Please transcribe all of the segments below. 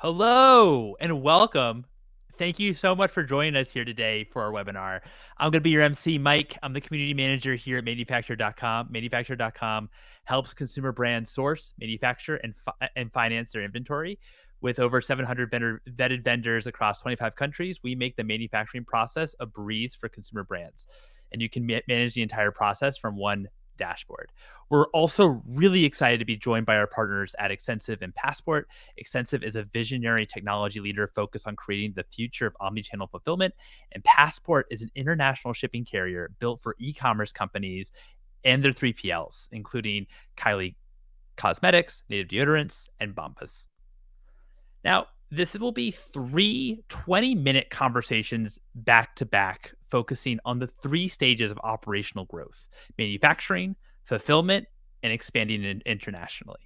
Hello and welcome. Thank you so much for joining us here today for our webinar. I'm going to be your MC, Mike. I'm the community manager here at manufacturer.com. Manufacturer.com helps consumer brands source, manufacture, and finance their inventory. With over 700 vetted vendors across 25 countries, we make the manufacturing process a breeze for consumer brands. And you can manage the entire process from one dashboard. We're also really excited to be joined by our partners at Extensiv and Passport. Extensiv is a visionary technology leader focused on creating the future of omnichannel fulfillment, and Passport is an international shipping carrier built for e-commerce companies and their 3PLs, including Kylie Cosmetics, Native Deodorants, and Bombas. Now, this will be three 20-minute conversations back to back, focusing on the three stages of operational growth: manufacturing, fulfillment, and expanding internationally.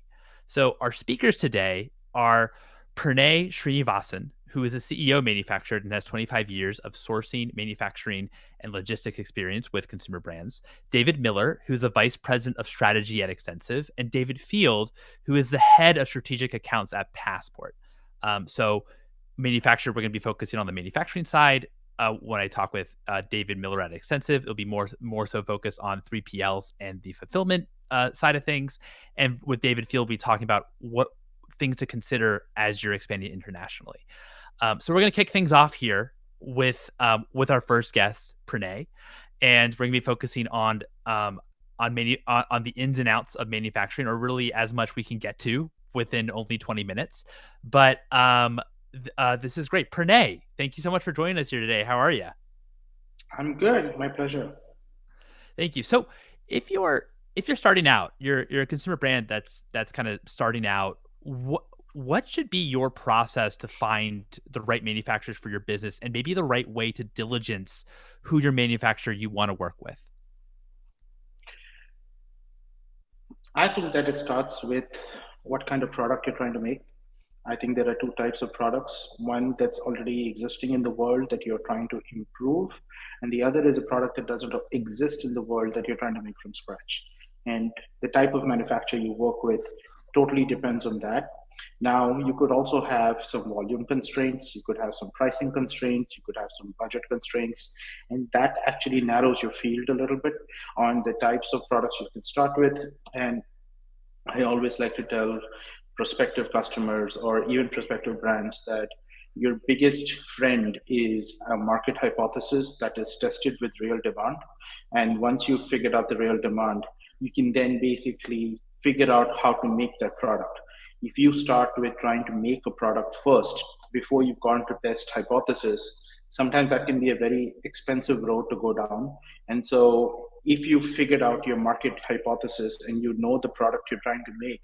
So, our speakers today are Pranay Srinivasan, who is the CEO of Manufactured and has 25 years of sourcing, manufacturing, and logistics experience with consumer brands; David Miller, who's the vice president of strategy at Extensiv; and David Field, who is the head of strategic accounts at Passport. So manufacturer, we're going to be focusing on the manufacturing side. When I talk with David Miller at Extensiv, it'll be more so focused on 3PLs and the fulfillment side of things. And with David Field, we'll be talking about what things to consider as you're expanding internationally. So we're going to kick things off here with our first guest, Pranay, and we're going to be focusing on the ins and outs of manufacturing, or really as much we can get to within only 20 minutes. But this is great. Pranay, thank you so much for joining us here today. How are you? I'm good. My pleasure. Thank you. So if you're starting out, you're a consumer brand that's kind of starting out. What should be your process to find the right manufacturers for your business, and maybe the right way to diligence who your manufacturer you want to work with? I think that it starts with what kind of product you're trying to make. I think there are two types of products. One that's already existing in the world that you're trying to improve, and the other is a product that doesn't exist in the world that you're trying to make from scratch. And the type of manufacturer you work with totally depends on that. Now, you could also have some volume constraints, you could have some pricing constraints, you could have some budget constraints, and that actually narrows your field a little bit on the types of products you can start with. And I always like to tell prospective customers or even prospective brands that your biggest friend is a market hypothesis that is tested with real demand. And once you've figured out the real demand, you can then basically figure out how to make that product. If you start with trying to make a product first before you've gone to test hypothesis, sometimes that can be a very expensive road to go down. And so if you figured out your market hypothesis and you know the product you're trying to make,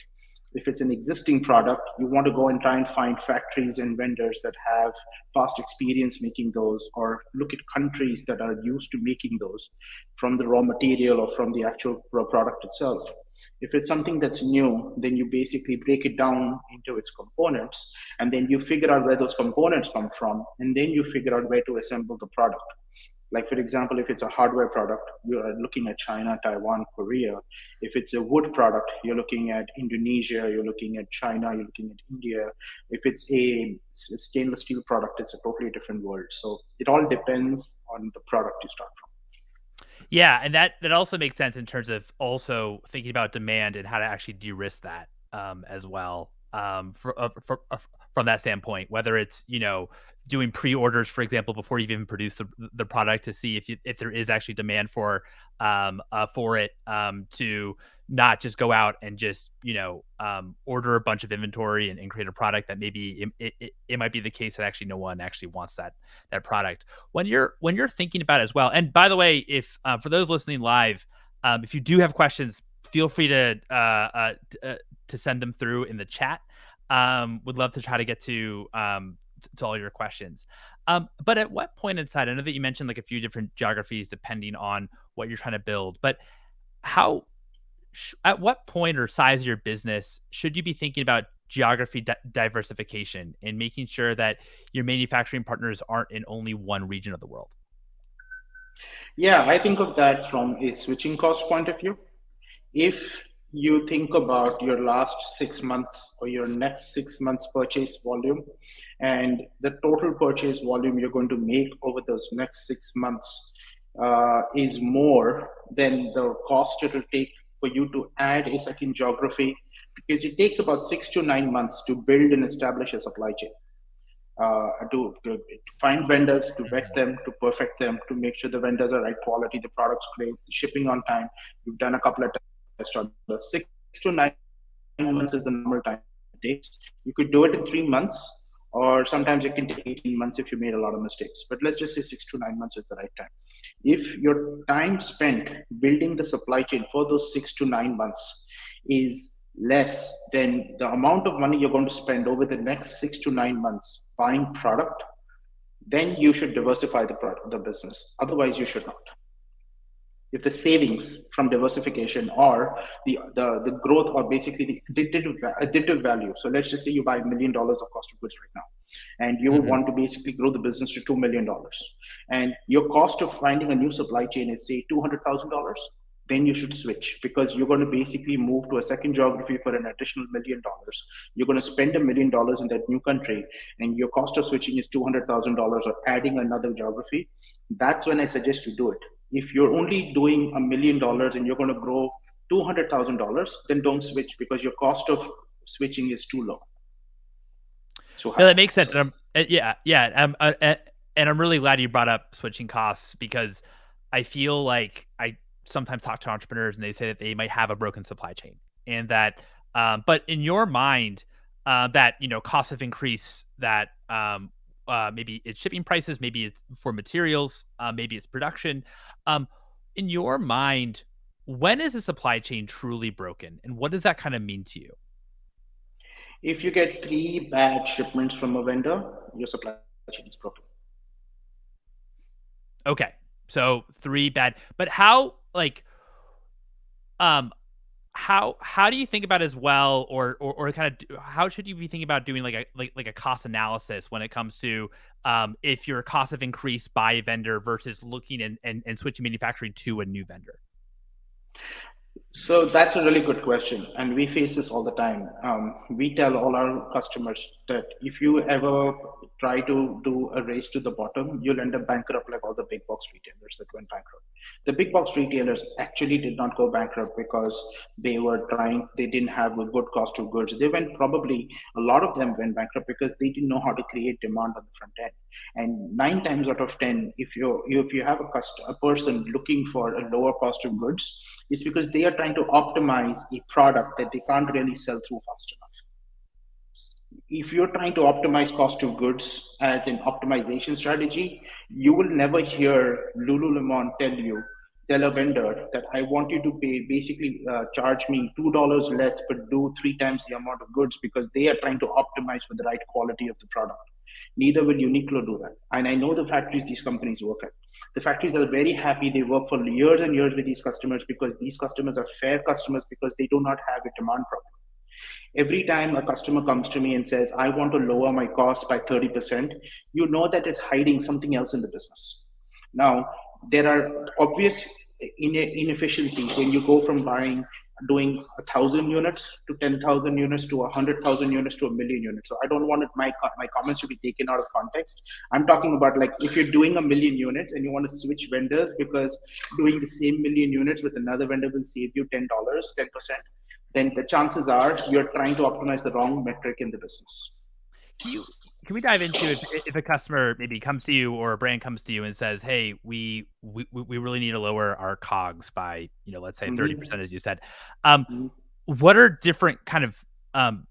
if it's an existing product, you want to go and try and find factories and vendors that have past experience making those, or look at countries that are used to making those from the raw material or from the actual product itself. If it's something that's new, then you basically break it down into its components, and then you figure out where those components come from, and then you figure out where to assemble the product. Like, for example, if it's a hardware product, you are looking at China, Taiwan, Korea. If it's a wood product, you're looking at Indonesia, you're looking at China, you're looking at India. If it's a stainless steel product, it's a totally different world. So it all depends on the product you start from. Yeah, and that also makes sense in terms of also thinking about demand and how to actually de-risk that as well. From that standpoint, whether it's doing pre-orders, for example, before you even produce the product, to see if there is actually demand for it, to not just go out and just order a bunch of inventory and create a product that maybe it might be the case that actually no one actually wants that product. When you're thinking about it as well. And by the way, if for those listening live, if you do have questions, feel free to send them through in the chat. Would love to try to get to all your questions. But at what point inside, I know that you mentioned like a few different geographies depending on what you're trying to build, but how at what point or size of your business should you be thinking about geography diversification and making sure that your manufacturing partners aren't in only one region of the world? Yeah, I think of that from a switching cost point of view. If you think about your last 6 months or your next 6 months purchase volume, and the total purchase volume you're going to make over those next 6 months is more than the cost it will take for you to add a second geography, because it takes about 6 to 9 months to build and establish a supply chain. To find vendors, to vet Mhm. them, to perfect them, to make sure the vendors are right quality, the product's great, shipping on time. You've done a couple of test orders. 6 to 9 months is the normal time it takes. You could do it in 3 months, or sometimes it can take 18 months if you made a lot of mistakes. But let's just say 6 to 9 months is the right time. If your time spent building the supply chain for those 6 to 9 months is less than the amount of money you're going to spend over the next 6 to 9 months buying product, then you should diversify the business. Otherwise, you should not. If the savings from diversification or the growth or basically the additive value. So let's just say you buy $1 million of cost of goods right now, and you Mhm. want to basically grow the business to $2 million, and your cost of finding a new supply chain is say $200,000, then you should switch, because you're going to basically move to a second geography for an additional $1 million. You're going to spend $1 million in that new country, and your cost of switching is $200,000 or adding another geography. That's when I suggest you do it. If you're only doing $1 million and you're going to grow $200,000, then don't switch, because your cost of switching is too low, too No, high. that makes sense. Sorry. And yeah. And I'm really glad you brought up switching costs because I feel like I sometimes talk to entrepreneurs and they say that they might have a broken supply chain and that, but in your mind, that costs have increased. That maybe it's shipping prices, maybe it's for materials, maybe it's production. Um, in your mind, when is a supply chain truly broken, and what does that kind of mean to you? If you get three bad shipments from a vendor, your supply chain is broken. Okay. So 3 bad, but um, how do you think about as well, or kind of how should you be thinking about doing like a cost analysis when it comes to, if your costs have increased by a vendor versus looking and switching manufacturing to a new vendor? So that's a really good question, and we face this all the time. We tell all our customers that if you ever try to do a race to the bottom, you'll end up bankrupt like all the big box retailers that went bankrupt. The big box retailers actually did not go bankrupt because they didn't have a good cost of goods. They went probably a lot of them went bankrupt because they didn't know how to create demand on the front end. And 9 times out of 10, if you have a person looking for a lower cost of goods, it's because they are trying to optimize a product that they can't really sell through fast enough. If you're trying to optimize cost of goods as an optimization strategy, you will never hear Lululemon tell a vendor that I want you to pay basically charge me $2 less, but do 3 times the amount of goods, because they are trying to optimize for the right quality of the product. Neither will Uniqlo do that. And I know the factories these companies work at. The factories are very happy. They work for years and years with these customers because these customers are fair customers, because they do not have a demand problem. Every time a customer comes to me and says, I want to lower my cost by 30%, you know that it's hiding something else in the business. Now, there are obvious inefficiencies when you go from doing 1,000 units to 10,000 units to 100,000 units to 1 million units. So I don't want my comments to be taken out of context. I'm talking about, like, if you're doing 1 million units and you want to switch vendors because doing the same million units with another vendor will save you $10, 10%, then the chances are you're trying to optimize the wrong metric in the business. Can you can we dive into if a customer maybe comes to you or a brand comes to you and says, "Hey, we really need to lower our COGS by, let's say Mm-hmm. 30%," as you said. Um, what are different kind of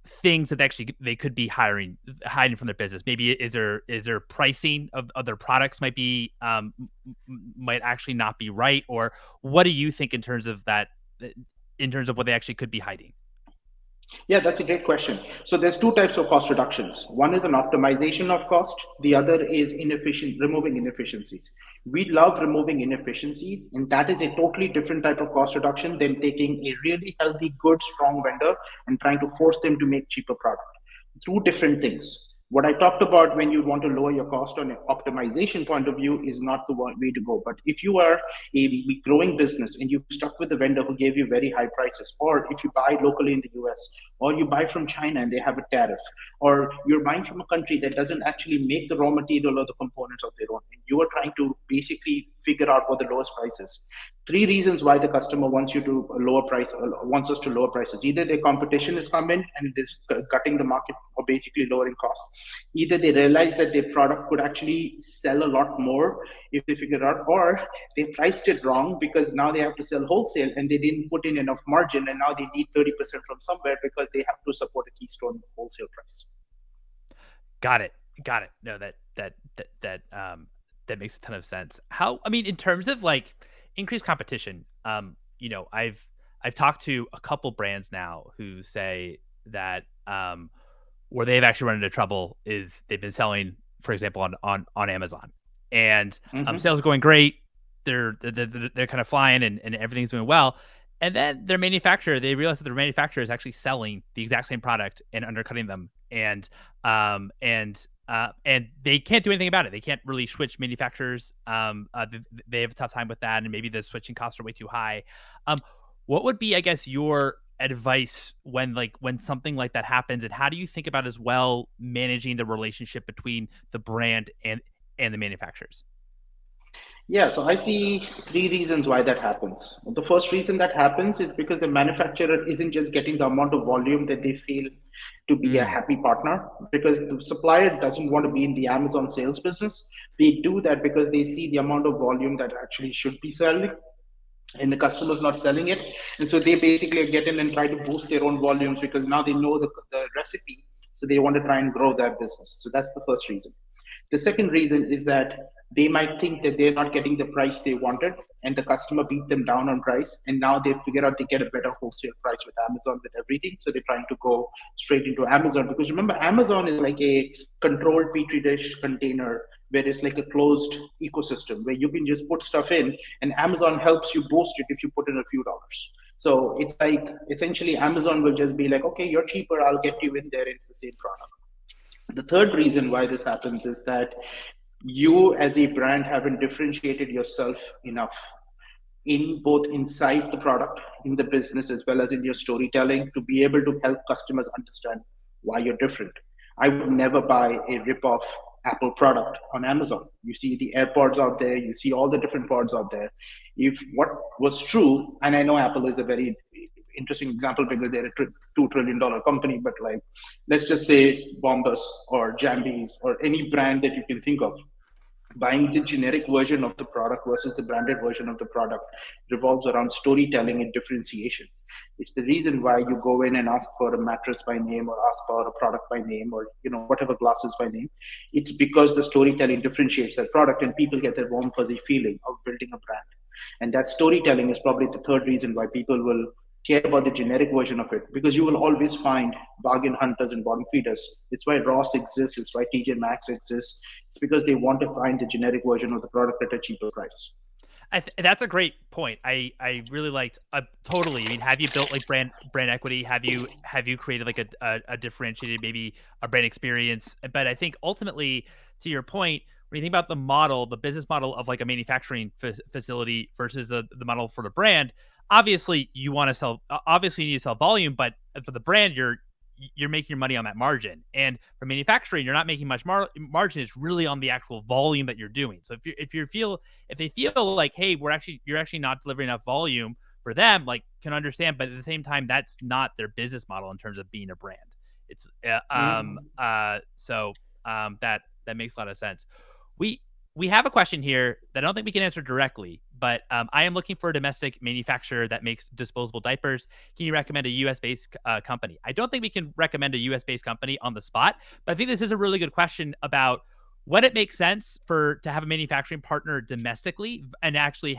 things that actually they could be hiding from their business? Maybe is there pricing of their products might actually not be right, or what do you think in terms of that, in terms of what they actually could be hiding? Yeah, that's a great question. So there's two types of cost reductions. One is an optimization of cost. The other is removing inefficiencies. We love removing inefficiencies, and that is a totally different type of cost reduction than taking a really healthy, good, strong vendor and trying to force them to make cheaper product. Two different things. What I talked about when you want to lower your cost on an optimization point of view is not the way to go. But if you are a growing business and you've stuck with the vendor who gave you very high prices, or if you buy locally in the US, or you buy from China and they have a tariff, or you're buying from a country that doesn't actually make the raw material or the components of their own, and you are trying to basically figure out what the lowest price is. Three reasons why the customer wants you to lower price, wants us to lower prices. Either their competition is coming and it is cutting the market or basically lowering costs. Either they realize that their product could actually sell a lot more if they figure out, or they priced it wrong because now they have to sell wholesale and they didn't put in enough margin and now they need 30% from somewhere because they have to support a keystone wholesale price. Got it. Got it. No, that makes a ton of sense. How, I mean, in terms of like increased competition, I've talked to a couple brands now who say that where they've actually run into trouble is they've been selling, for example, on Amazon, and Mm-hmm. sales are going great. They're kind of flying, and everything's doing well. And then their manufacturer, they realize that their manufacturer is actually selling the exact same product and undercutting them, and they can't do anything about it. They can't really switch manufacturers. They have a tough time with that, and maybe the switching costs are way too high. Um, what would be, I guess, your advice when something like that happens, and how do you think about as well managing the relationship between the brand and the manufacturers? Yeah, so I see three reasons why that happens. The first reason that happens is because the manufacturer isn't just getting the amount of volume that they feel to be a Mm, happy partner, because the supplier doesn't want to be in the Amazon sales business. They do that because they see the amount of volume that actually should be selling and the customer's not selling it. And so they basically get in and try to boost their own volumes because now they know the recipe. So they want to try and grow that business. So that's the first reason. The second reason is that they might think that they're not getting the price they wanted, and the customer beat them down on price. And now they figure out they get a better wholesale price with Amazon with everything. So they're trying to go straight into Amazon because remember, Amazon is like a controlled petri dish container where it's like a closed ecosystem where you can just put stuff in, and Amazon helps you boost it if you put in a few dollars. So it's like essentially Amazon will just be like, okay, you're cheaper, I'll get you in there. It's the same product. The third reason why this happens is that you as a brand haven't differentiated yourself enough in both inside the product, in the business, as well as in your storytelling to be able to help customers understand why you're different. I would never buy a rip-off Apple product on Amazon. You see the AirPods out there, you see all the different pods out there. If what was true, and I know Apple is a very interesting example because they're a $2 trillion company, but like let's just say Bombas or Jambies or any brand that you can think of, buying the generic version of the product versus the branded version of the product revolves around storytelling and differentiation. It's the reason why you go in and ask for a mattress by name or ask for a product by name or whatever glasses by name. It's because the storytelling differentiates that product and people get that warm fuzzy feeling of building a brand. And that storytelling is probably the third reason why people will care about the generic version of it, because you will always find bargain hunters and bottom feeders. It's why Ross exists, it's why TJ Maxx exists. It's because they want to find the generic version of the product at a cheaper price. That's a great point. I really liked totally. I mean, have you built like brand equity? Have you created like a differentiated maybe a brand experience? But I think ultimately, to your point, when you think about the model, the business model of like a manufacturing facility versus the model for the brand, obviously you want to sell. Obviously, you need to sell volume, but for the brand, you're making your money on that margin. And for manufacturing, you're not making much margin. It's really on the actual volume that you're doing. So if they feel like, hey, you're actually not delivering enough volume for them, like can understand, but at the same time, that's not their business model in terms of being a brand. It's Mm-hmm. so that makes a lot of sense. We we have a question here that I don't think we can answer directly, but I am looking for a domestic manufacturer that makes disposable diapers. Can you recommend a US based company? I don't think we can recommend a US based company on the spot, but I think this is a really good question about when it makes sense for to have a manufacturing partner domestically and actually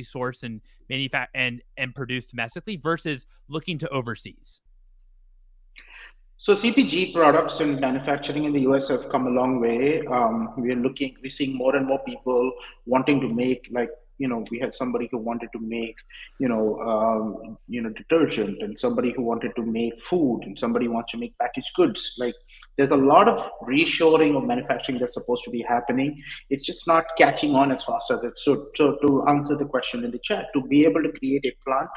source and and produce domestically versus looking to overseas. So CPG products and manufacturing in the US have come a long way. We're seeing more and more people wanting to make like we had somebody who wanted to make, detergent, and somebody who wanted to make food, and somebody wants to make packaged goods. Like, there's a lot of reshoring of manufacturing that's supposed to be happening. It's just not catching on as fast as it should. So to answer the question in the chat, to be able to create a plant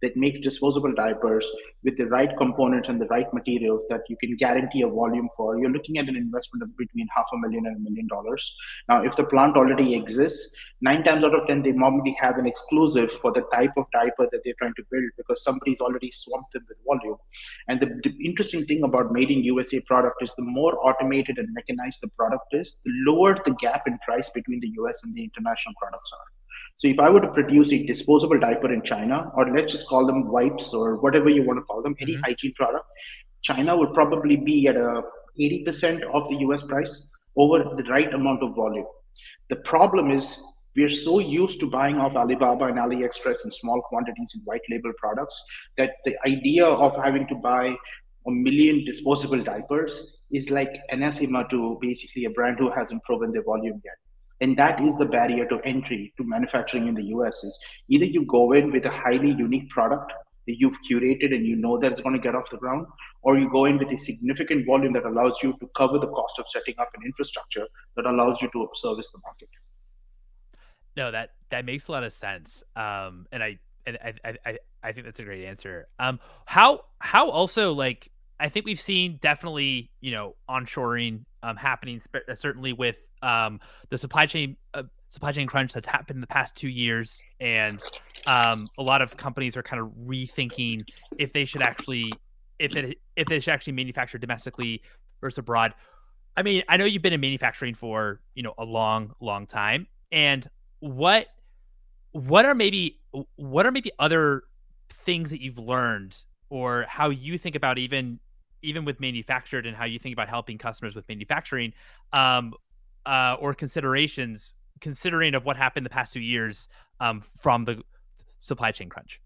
that makes disposable diapers with the right components and the right materials that you can guarantee a volume for, you're looking at an investment of between half a million and $1 million. Now, if the plant already exists, 9 times out of 10, they normally have an exclusive for the type of diaper that they're trying to build because somebody's already swamped them with volume. And the interesting thing about made in USA product is the more automated and mechanized the product is, the lower the gap in price between the US and the international products are. So if I were to produce a disposable diaper in China, or let's just call them wipes or whatever you want to call them, any Mm-hmm. hygiene product, China would probably be at a 80% of the US price over the right amount of volume. The problem is we're so used to buying off Alibaba and AliExpress in small quantities in white label products that the idea of having to buy a million disposable diapers is like anathema to basically a brand who hasn't proven their volume yet. And that is the barrier to entry to manufacturing in the US is either you go in with a highly unique product that you've curated and you know that it's going to get off the ground, or you go in with a significant volume that allows you to cover the cost of setting up an infrastructure that allows you to service the market. No, that makes a lot of sense. And I think that's a great answer. How also, like, I think we've seen definitely, onshoring happening, certainly with the supply chain crunch that's happened in the past 2 years, and a lot of companies are kind of rethinking if they should actually if they should actually manufacture domestically versus abroad. I mean, I know you've been in manufacturing for, a long, long time. And what what are maybe other things that you've learned, or how you think about, even with manufactured, and how you think about helping customers with manufacturing, um, or considerations considering of what happened the past 2 years, from the supply chain crunch?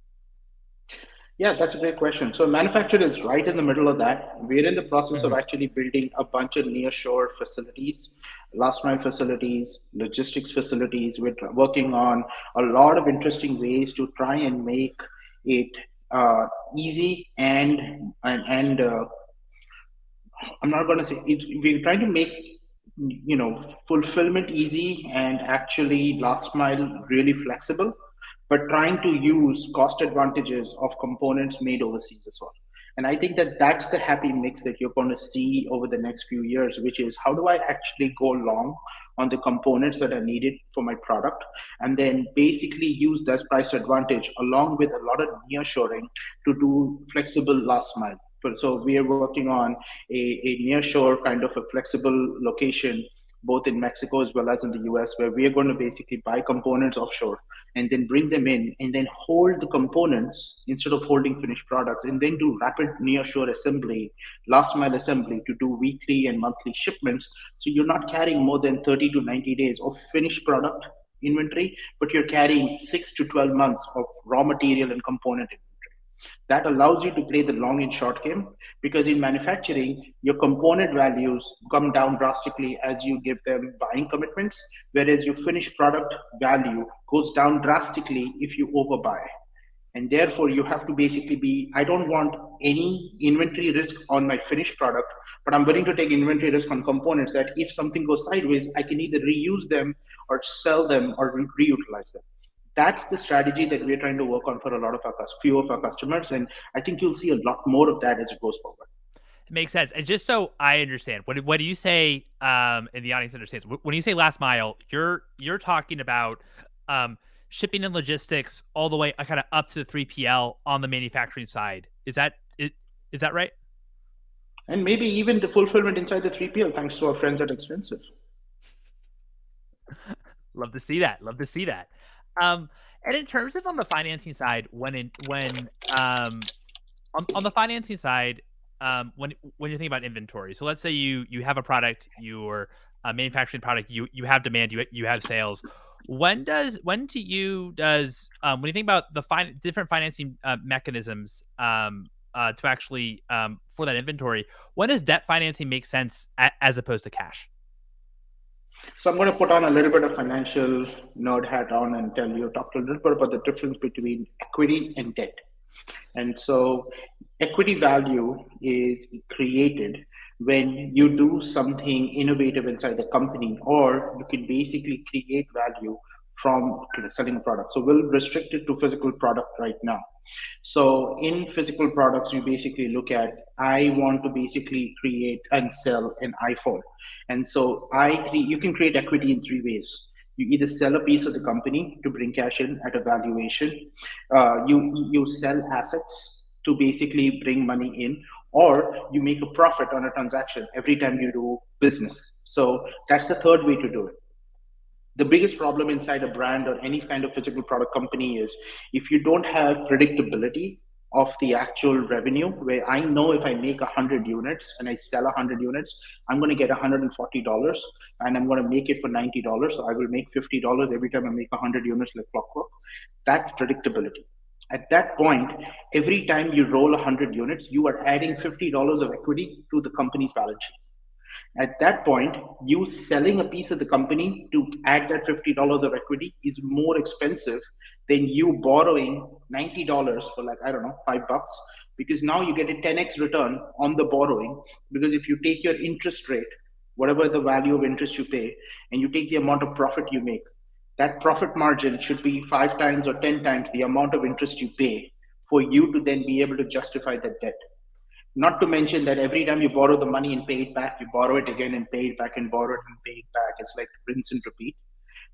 Yeah, that's a great question. So manufacture is right in the middle of that. We're in the process of Mhm. actually building a bunch of nearshore facilities, last mile facilities, logistics facilities. We're working on a lot of interesting ways to try and make it easy and I'm not going to say it, we're trying to make fulfillment easy and actually last mile really flexible, but trying to use cost advantages of components made overseas as well. And I think that that's the happy mix that you're going to see over the next few years, which is how do I actually go long on the components that are needed for my product, and then basically use that price advantage along with a lot of nearshoring to do flexible last mile. So we are working on a nearshore kind of a flexible location, both in Mexico as well as in the US, where we are going to basically buy components offshore and then bring them in and then hold the components instead of holding finished products, and then do rapid nearshore assembly, last mile assembly to do weekly and monthly shipments. So you're not carrying more than 30 to 90 days of finished product inventory, but you're carrying 6 to 12 months of raw material and component inventory. That allows you to play the long and short game, because in manufacturing your component values come down drastically as you give them buying commitments, whereas your finished product value goes down drastically if you overbuy. And therefore you have to basically be, I don't want any inventory risk on my finished product, but I'm willing to take inventory risk on components that if something goes sideways I can either reuse them or sell them or reutilize them. That's the strategy that we're trying to work on for a lot of our few of our customers, and I think you'll see a lot more of that as it goes forward. It makes sense. And just so I understand, what do you say, and the audience understands, when you say last mile, you're talking about shipping and logistics all the way kind of up to the 3PL on the manufacturing side. Is that right? And maybe even the fulfillment inside the 3PL, thanks to our friends at Extensiv. Love to see that. Love to see that. And in terms of on the financing side, when on the financing side, when you think about inventory, so let's say you have a product, you're a manufacturing product, you have demand, you have sales. When to you does when you think about the different financing mechanisms, to actually for that inventory, when does debt financing make sense as opposed to cash? So I'm going to put on a little bit of financial nerd hat on and talk a little bit about the difference between equity and debt. And so equity value is created when you do something innovative inside the company, or you can basically create value from selling a product. So we'll restrict it to physical product right now. So in physical products, you basically look at, I want to basically create and sell an iPhone. And so you can create equity in three ways. You either sell a piece of the company to bring cash in at a valuation, you sell assets to basically bring money in, or you make a profit on a transaction every time you do business. So that's the third way to do it. The biggest problem inside a brand or any kind of physical product company is if you don't have predictability of the actual revenue, where I know if I make 100 units and I sell 100 units, I'm going to get $140 and I'm going to make it for $90. So I will make $50 every time I make 100 units like clockwork. That's predictability. At that point, every time you roll 100 units, you are adding $50 of equity to the company's balance sheet. At that point, you selling a piece of the company to add that $50 of equity is more expensive than you borrowing $90 for, like, I don't know, $5, because now you get a 10x return on the borrowing. Because if you take your interest rate, whatever the value of interest you pay, and you take the amount of profit you make, that profit margin should be 5 times or 10 times the amount of interest you pay for you to then be able to justify that debt. Not to mention that every time you borrow the money and pay it back, you borrow it again and pay it back and borrow it and pay it back. It's like rinse and repeat.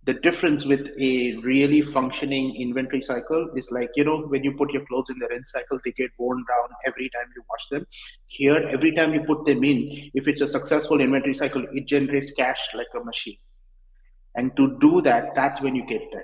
The difference with a really functioning inventory cycle is, like, when you put your clothes in the rinse cycle, they get worn down every time you wash them. Here, every time you put them in, if it's a successful inventory cycle, it generates cash like a machine. And to do that, that's when you get debt.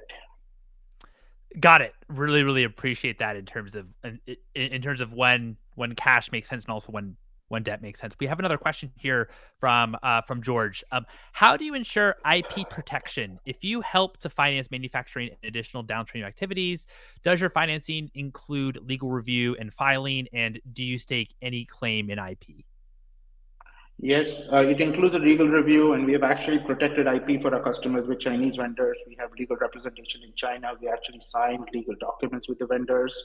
Got it. Really, really appreciate that in terms of when cash makes sense and also when debt makes sense. We have another question here from George. How do you ensure IP protection if you help to finance manufacturing and additional downstream activities? Does your financing include legal review and filing? And do you stake any claim in IP? Yes, it includes a legal review, and we have actually protected IP for our customers with Chinese vendors. We have legal representation in China. We actually signed legal documents with the vendors.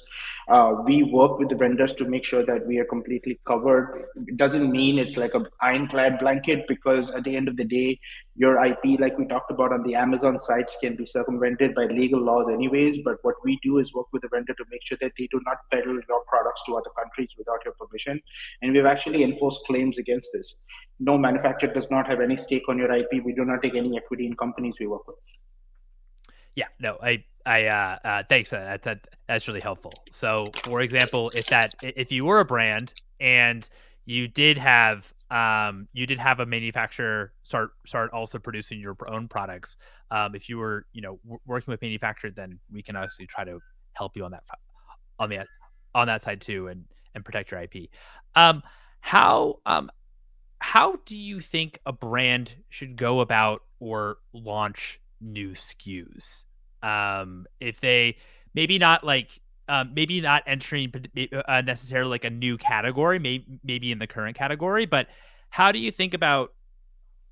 We work with the vendors to make sure that we are completely covered. It doesn't mean it's like a ironclad blanket, because at the end of the day, your IP, like we talked about on the Amazon sites, can be circumvented by legal laws anyways. But what we do is work with the vendor to make sure that they do not peddle your products to other countries without your permission. And we've actually enforced claims against this. No manufacturer does not have any stake on your IP. We do not take any equity in companies we work with. Yeah, no, thanks for that. That's really helpful. So, for example, if you were a brand and you did have a manufacturer start also producing your own products, if you were working with manufacturers, then we can actually try to help you on on the on that side too, and protect your IP. Um, how how do you think a brand should go about or launch new SKUs? If they maybe not like maybe not entering necessarily like a new category, maybe in the current category, but how do you think about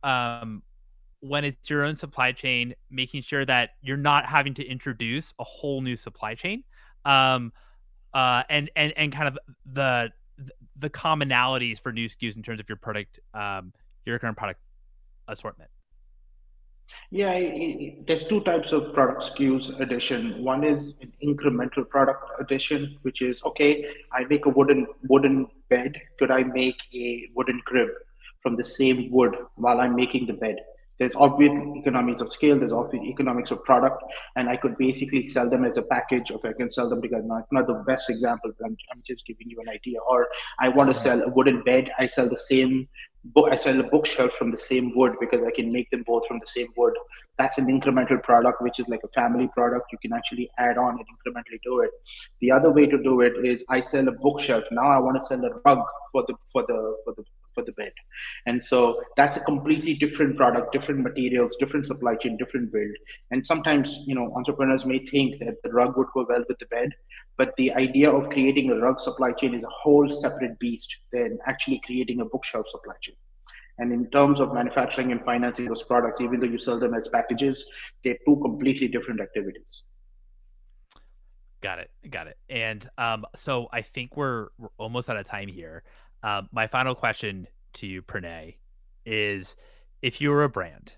um, when it's your own supply chain, making sure that you're not having to introduce a whole new supply chain, um, and kind of the the commonalities for new SKUs in terms of your current product assortment. Yeah, there's two types of product SKUs addition. One is an incremental product addition, which is, okay, I make a wooden bed. Could I make a wooden crib from the same wood while I'm making the bed? There's obvious economies of scale. There's obvious economics of product, and I could basically sell them as a package. Okay, I can sell them together. Now, it's not the best example, but I'm just giving you an idea. Or I want to Mhm. sell a wooden bed. I sell the same I sell a bookshelf from the same wood because I can make them both from the same wood. That's an incremental product, which is like a family product. You can actually add on and incrementally do it. The other way to do it is I sell a bookshelf. Now I want to sell a rug for the bed. And so that's a completely different product, different materials, different supply chain, different build. And sometimes, entrepreneurs may think that the rug would go well with the bed, but the idea of creating a rug supply chain is a whole separate beast than actually creating a bookshelf supply chain. And in terms of manufacturing and financing those products, even though you sell them as packages, they're two completely different activities. Got it. Got it. And so I think we're almost out of time here. My final question to you, Pranay, is if you were a brand,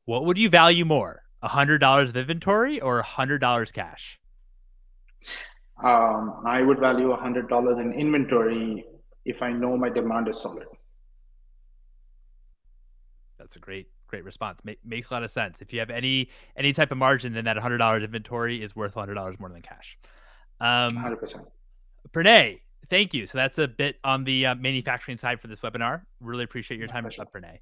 what would you value more? $100 of inventory or $100 cash? I would value $100 in inventory if I know my demand is solid. That's a great response. Makes a lot of sense. If you have any type of margin, then that $100 inventory is worth $100 more than cash. 100%. Pranay, thank you. So that's a bit on the manufacturing side for this webinar. Really appreciate your My time, pleasure. Pranay.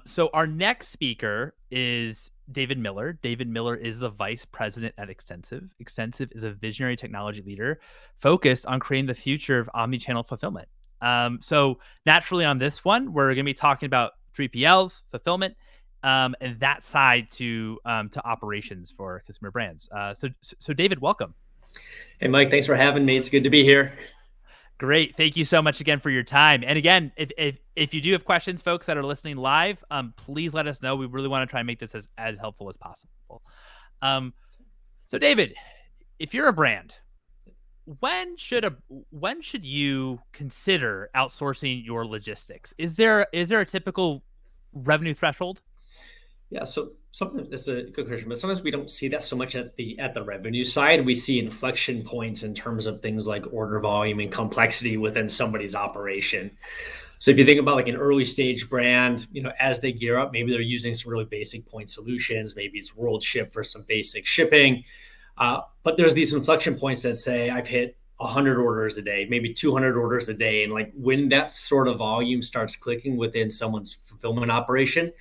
So our next speaker is David Miller. David Miller is the vice president at Extensiv. Extensiv is a visionary technology leader focused on creating the future of omnichannel fulfillment. So naturally on this one, we're going to be talking about 3PLs, fulfillment, and that side to operations for consumer brands. So David, welcome. Hey, Mike, thanks for having me. It's good to be here. Great. Thank you so much again for your time. And again, if you do have questions, folks that are listening live, please let us know. We really want to try and make this as helpful as possible. So David, if you're a brand, when should you consider outsourcing your logistics? Is there a typical revenue threshold? Yeah, so something that's a good question, but sometimes we don't see that so much at the revenue side. We see inflection points in terms of things like order volume and complexity within somebody's operation. So if you think about like an early stage brand, as they gear up, maybe they're using some really basic point solutions. Maybe it's World Ship for some basic shipping. But there's these inflection points that say I've hit 100 orders a day, maybe 200 orders a day. And like when that sort of volume starts clicking within someone's fulfillment operation,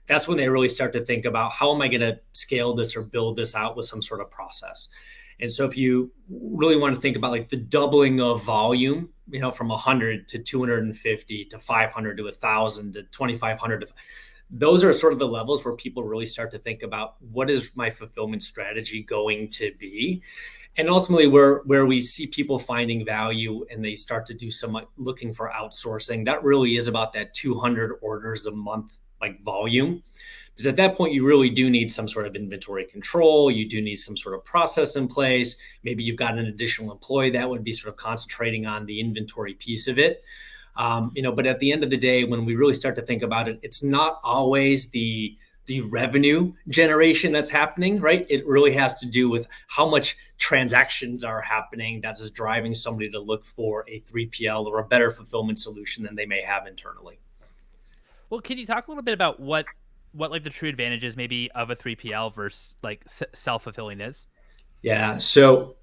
that's when they really start to think about how am I going to scale this or build this out with some sort of process. And so if you really want to think about like the doubling of volume, from 100 to 250 to 500 to 1,000 to 2,500, those are sort of the levels where people really start to think about what is my fulfillment strategy going to be. And ultimately where we see people finding value and they start to do some looking for outsourcing, that really is about that 200 orders a month like volume. Because at that point, you really do need some sort of inventory control. You do need some sort of process in place. Maybe you've got an additional employee that would be sort of concentrating on the inventory piece of it. But at the end of the day, when we really start to think about it, it's not always the revenue generation that's happening, right? It really has to do with how much transactions are happening that's just driving somebody to look for a 3PL or a better fulfillment solution than they may have internally. Well, can you talk a little bit about what like the true advantages maybe of a 3PL versus like self-fulfilling is? Yeah. So,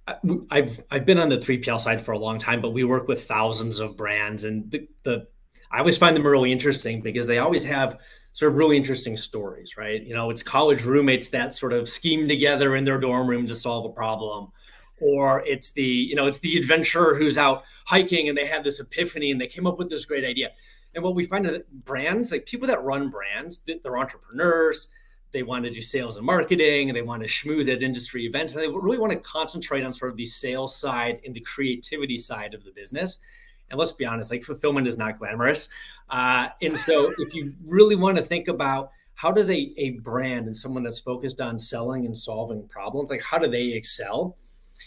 I've been on the 3PL side for a long time, but we work with thousands of brands, and I always find them really interesting because they always have sort of really interesting stories, right? It's college roommates that sort of scheme together in their dorm room to solve a problem, or it's the adventurer who's out hiking and they had this epiphany and they came up with this great idea. And what we find is that brands, like people that run brands, they're entrepreneurs. They want to do sales and marketing, and they want to schmooze at industry events. And they really want to concentrate on sort of the sales side and the creativity side of the business. And let's be honest, like fulfillment is not glamorous. And so if you really want to think about how does a brand and someone that's focused on selling and solving problems, like how do they excel?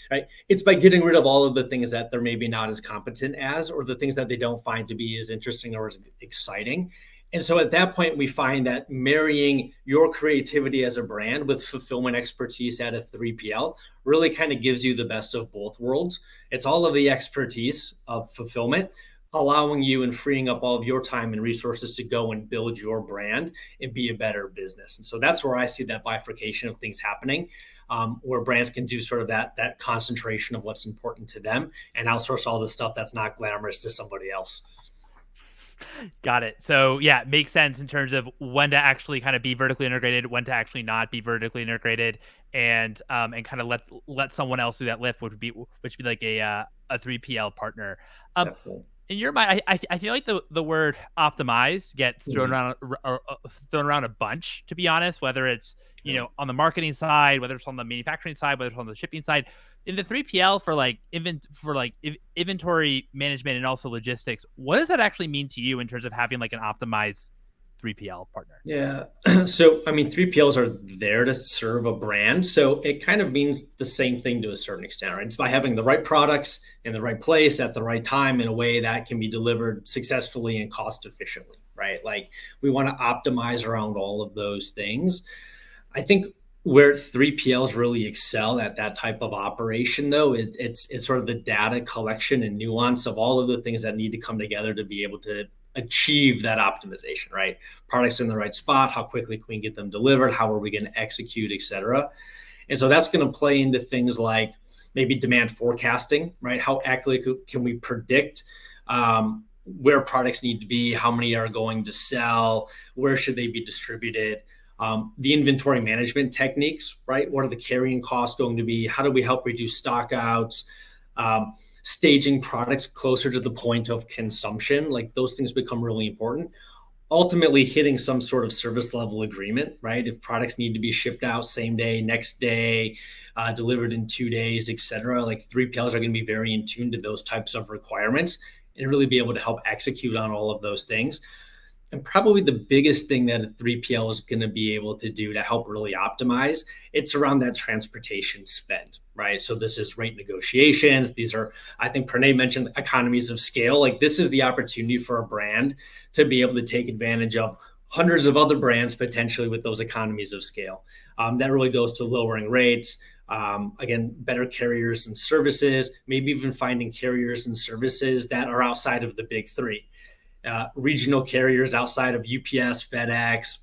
Right? It's by getting rid of all of the things that they're maybe not as competent as, or the things that they don't find to be as interesting or as exciting. And so at that point, we find that marrying your creativity as a brand with fulfillment expertise at a 3PL really kind of gives you the best of both worlds. It's all of the expertise of fulfillment, allowing you and freeing up all of your time and resources to go and build your brand and be a better business. And so that's where I see that bifurcation of things happening. Where brands can do sort of that concentration of what's important to them and outsource all the stuff that's not glamorous to somebody else. Got it. So yeah, it makes sense in terms of when to actually kind of be vertically integrated, when to actually not be vertically integrated, and kind of let someone else do that lift, which would be like a 3PL partner. Definitely. In your mind, I feel like the word optimize gets thrown around a bunch, to be honest, whether it's on the marketing side, whether it's on the manufacturing side, whether it's on the shipping side. in the 3PL for like inventory management and also logistics, what does that actually mean to you in terms of having like an optimized 3PL partner? Yeah. So, I mean, 3PLs are there to serve a brand. So it kind of means the same thing to a certain extent, right? It's by having the right products in the right place at the right time in a way that can be delivered successfully and cost efficiently, right? Like we want to optimize around all of those things. I think where 3PLs really excel at that type of operation, though, is it's sort of the data collection and nuance of all of the things that need to come together to be able to achieve that optimization, right? Products in the right spot, how quickly can we get them delivered, how are we going to execute, et cetera. And so that's going to play into things like maybe demand forecasting, right? How accurately can we predict where products need to be, how many are going to sell, where should they be distributed? The inventory management techniques, right? What are the carrying costs going to be? How do we help reduce stockouts? Staging products closer to the point of consumption, like those things become really important. Ultimately, hitting some sort of service level agreement, right? If products need to be shipped out same day, next day, delivered in 2 days, et cetera, like 3PLs are going to be very in tune to those types of requirements and really be able to help execute on all of those things. And probably the biggest thing that a 3PL is going to be able to do to help really optimize, it's around that transportation spend, right? So this is rate negotiations. These are, I think Pranay mentioned economies of scale. Like this is the opportunity for a brand to be able to take advantage of hundreds of other brands potentially with those economies of scale. That really goes to lowering rates. Again, better carriers and services, maybe even finding carriers and services that are outside of the big three. Regional carriers outside of UPS, FedEx,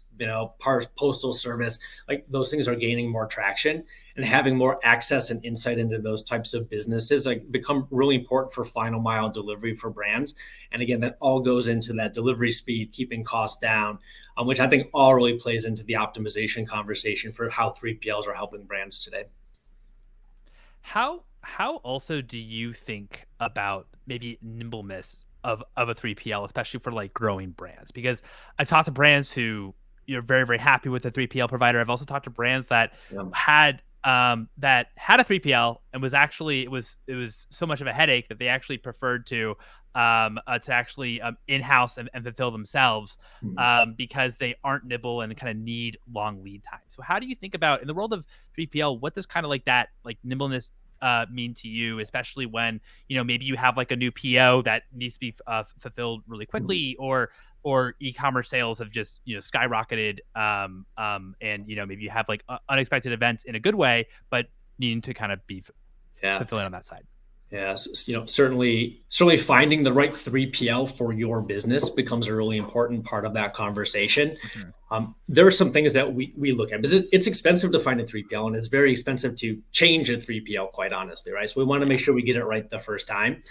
postal service, like those things are gaining more traction, and having more access and insight into those types of businesses like become really important for final mile delivery for brands. And again, that all goes into that delivery speed, keeping costs down, which I think all really plays into the optimization conversation for how 3PLs are helping brands today. How also do you think about maybe nimbleness of a 3PL, especially for like growing brands? Because I've talked to brands who you're very, very happy with the 3PL provider. I've also talked to brands that Yeah. had a 3PL and was actually it was so much of a headache that they actually preferred to actually in-house and fulfill themselves because they aren't nimble and kind of need long lead time. So how do you think about in the world of 3PL, what does kind of like that like nimbleness mean to you, especially when maybe you have like a new PO that needs to be fulfilled really quickly, or e-commerce sales have just skyrocketed, and maybe you have like unexpected events in a good way, but needing to kind of be Yeah. fulfilling on that side. Yeah, certainly finding the right 3PL for your business becomes a really important part of that conversation. There are some things that we look at because it's expensive to find a 3PL and it's very expensive to change a 3PL, quite honestly, right? So we want to make sure we get it right the first time.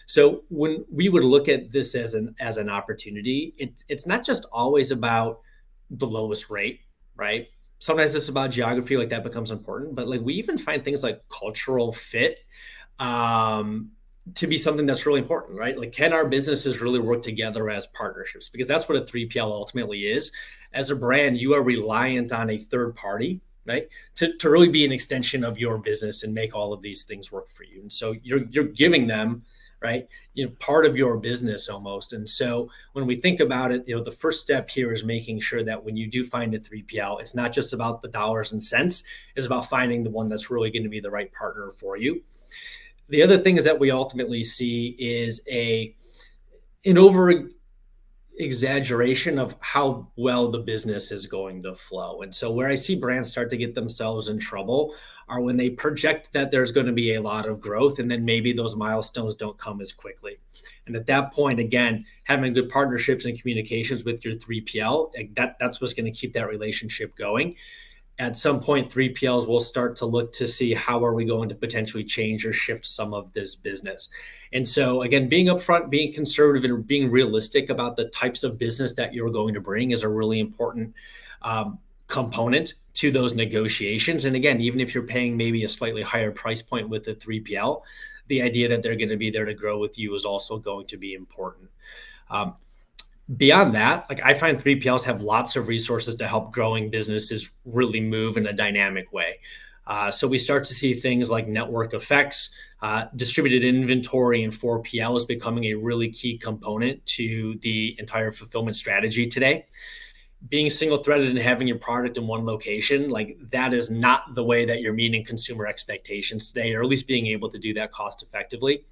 So when we would look at this as an opportunity, it's not just always about the lowest rate, right? Sometimes it's about geography, like that becomes important, but like we even find things like cultural fit to be something that's really important, right? Like, can our businesses really work together as partnerships? Because that's what a 3PL ultimately is. As a brand, you are reliant on a third party, right? To really be an extension of your business and make all of these things work for you. And so you're giving them, right, part of your business almost. And so when we think about it, the first step here is making sure that when you do find a 3PL, it's not just about the dollars and cents, it's about finding the one that's really going to be the right partner for you. The other thing is that we ultimately see is an over exaggeration of how well the business is going to flow. And so where I see brands start to get themselves in trouble are when they project that there's going to be a lot of growth and then maybe those milestones don't come as quickly. And at that point, again, having good partnerships and communications with your 3PL, that's what's going to keep that relationship going. At some point, 3PLs will start to look to see how are we going to potentially change or shift some of this business. And so again, being upfront, being conservative, and being realistic about the types of business that you're going to bring is a really important component to those negotiations. And again, even if you're paying maybe a slightly higher price point with the 3PL, the idea that they're going to be there to grow with you is also going to be important. Beyond that, like I find 3PLs have lots of resources to help growing businesses really move in a dynamic way. So we start to see things like network effects, distributed inventory, and 4PL is becoming a really key component to the entire fulfillment strategy today. Being single threaded and having your product in one location, like that is not the way that you're meeting consumer expectations today, or at least being able to do that cost effectively.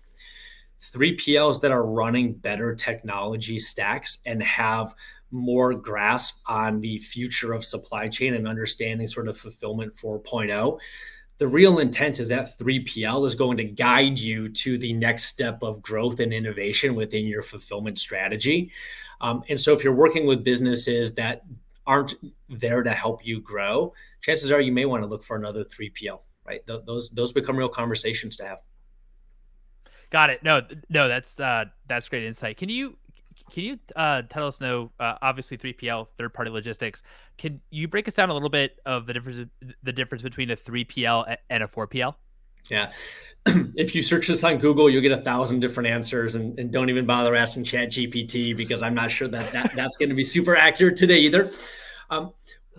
3PLs that are running better technology stacks and have more grasp on the future of supply chain and understanding sort of fulfillment 4.0, the real intent is that 3PL is going to guide you to the next step of growth and innovation within your fulfillment strategy. And so if you're working with businesses that aren't there to help you grow, chances are you may want to look for another 3PL, right? Those become real conversations to have. Got it. No, no, that's great insight. Can you tell us, no, obviously 3PL, third party logistics. Can you break us down a little bit of the difference between a 3PL and a 4PL? Yeah. If you search this on Google, you'll get 1,000 different answers, and don't even bother asking Chat GPT, because I'm not sure that's going to be super accurate today either.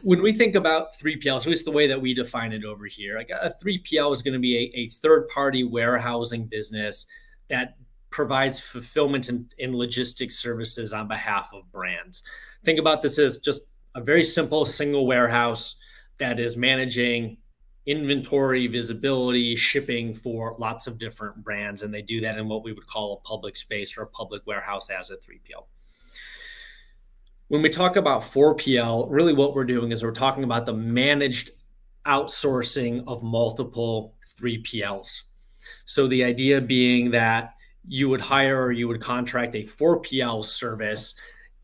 When we think about 3PL, so it's the way that we define it over here. Like a 3PL is going to be a third-party warehousing business that provides fulfillment and logistics services on behalf of brands. Think about this as just a very simple single warehouse that is managing inventory, visibility, shipping for lots of different brands. And they do that in what we would call a public space or a public warehouse as a 3PL. When we talk about 4PL, really what we're doing is we're talking about the managed outsourcing of multiple 3PLs. So the idea being that you would hire or you would contract a 4PL service.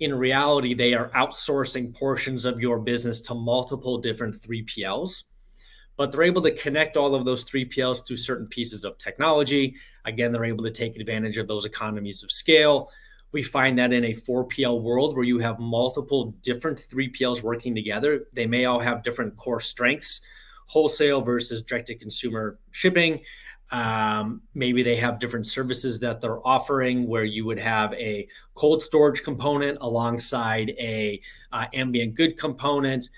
In reality, they are outsourcing portions of your business to multiple different 3PLs, but they're able to connect all of those 3PLs through certain pieces of technology. Again, they're able to take advantage of those economies of scale. We find that in a 4PL world where you have multiple different 3PLs working together, they may all have different core strengths, wholesale versus direct-to-consumer shipping. Maybe they have different services that they're offering, where you would have a cold storage component alongside a ambient good component.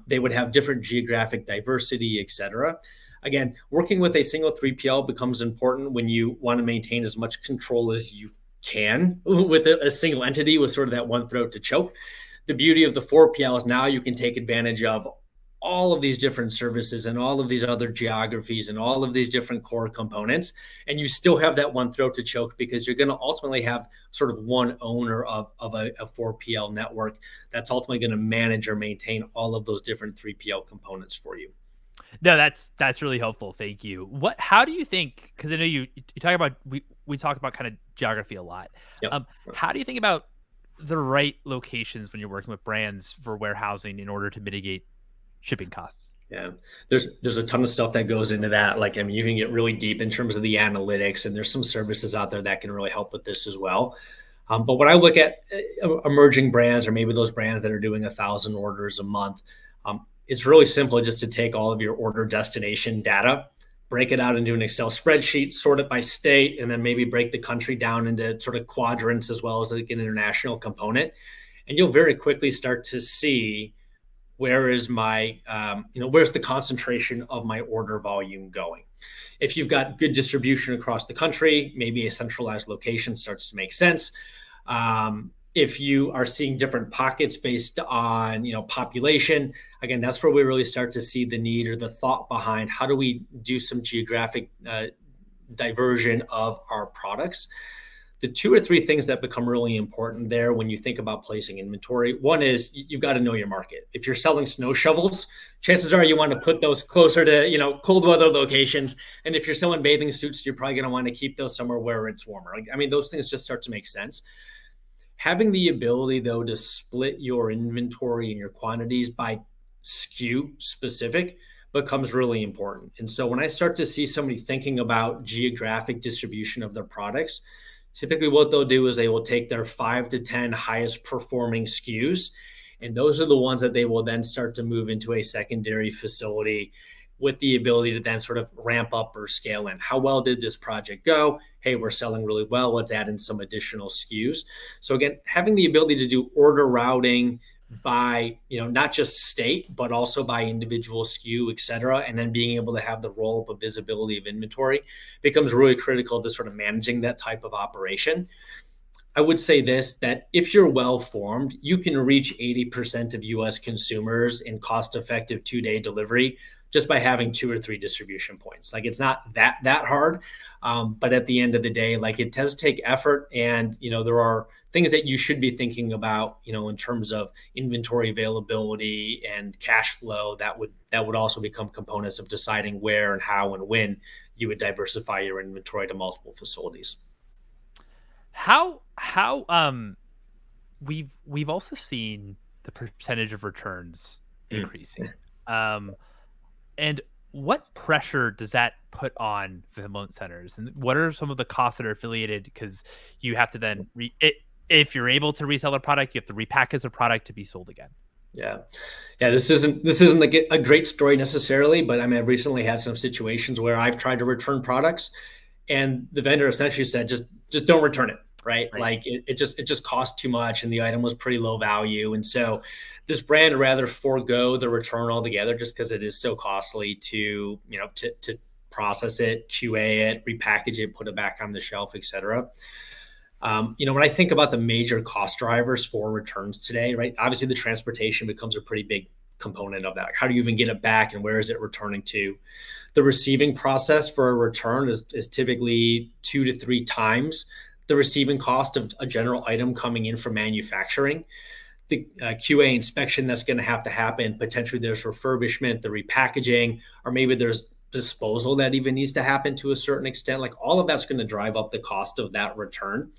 They would have different geographic diversity, et cetera. Again, working with a single 3PL becomes important when you want to maintain as much control as you can with a single entity with sort of that one throat to choke. The beauty of the 4PL is now you can take advantage of all of these different services and all of these other geographies and all of these different core components, and you still have that one throat to choke, because you're going to ultimately have sort of one owner of a 4PL network that's ultimately going to manage or maintain all of those different 3PL components for you. No, that's really helpful. Thank you. How do you think? Because I know you talk about we talk about kind of geography a lot. Yep. How do you think about the right locations when you're working with brands for warehousing in order to mitigate shipping costs? Yeah, there's a ton of stuff that goes into that. Like, I mean, you can get really deep in terms of the analytics, and there's some services out there that can really help with this as well. But when I look at emerging brands, or maybe those brands that are doing 1,000 orders a month, it's really simple just to take all of your order destination data, break it out into an Excel spreadsheet, sort it by state, and then maybe break the country down into sort of quadrants as well as like an international component. And you'll very quickly start to see where is my, where's the concentration of my order volume going? If you've got good distribution across the country, maybe a centralized location starts to make sense. If you are seeing different pockets based on, population, again, that's where we really start to see the need or the thought behind how do we do some geographic diversion of our products. The 2 or 3 things that become really important there when you think about placing inventory. One is you've got to know your market. If you're selling snow shovels, chances are you want to put those closer to, cold weather locations. And if you're selling bathing suits, you're probably going to want to keep those somewhere where it's warmer. I mean, those things just start to make sense. Having the ability, though, to split your inventory and your quantities by SKU specific becomes really important. And so when I start to see somebody thinking about geographic distribution of their products, typically what they'll do is they will take their 5 to 10 highest performing SKUs, and those are the ones that they will then start to move into a secondary facility with the ability to then sort of ramp up or scale in. How well did this project go? Hey, we're selling really well. Let's add in some additional SKUs. So again, having the ability to do order routing, by, not just state, but also by individual SKU, et cetera. And then being able to have the roll up of visibility of inventory becomes really critical to sort of managing that type of operation. I would say this, that if you're well formed, you can reach 80% of US consumers in cost effective 2-day delivery just by having 2 or 3 distribution points. Like, it's not that hard. But at the end of the day, like, it does take effort. And, there are things that you should be thinking about, in terms of inventory availability and cash flow that would also become components of deciding where and how and when you would diversify your inventory to multiple facilities. How we've also seen the percentage of returns increasing. And what pressure does that put on fulfillment centers? And what are some of the costs that are affiliated? Because you have to then if you're able to resell a product, you have to repackage the product to be sold again. Yeah. This isn't a great story necessarily, but I mean, I've recently had some situations where I've tried to return products, and the vendor essentially said, just don't return it. Right. Like, it just cost too much, and the item was pretty low value. And so this brand would rather forego the return altogether just because it is so costly to process it, QA it, repackage it, put it back on the shelf, et cetera. When I think about the major cost drivers for returns today, right, obviously the transportation becomes a pretty big component of that. Like, how do you even get it back, and where is it returning to? The receiving process for a return is typically 2 to 3 times the receiving cost of a general item coming in from manufacturing. The QA inspection that's going to happen, potentially there's refurbishment, the repackaging, or maybe there's disposal that even needs to happen to a certain extent. Like, all of that's going to drive up the cost of that return.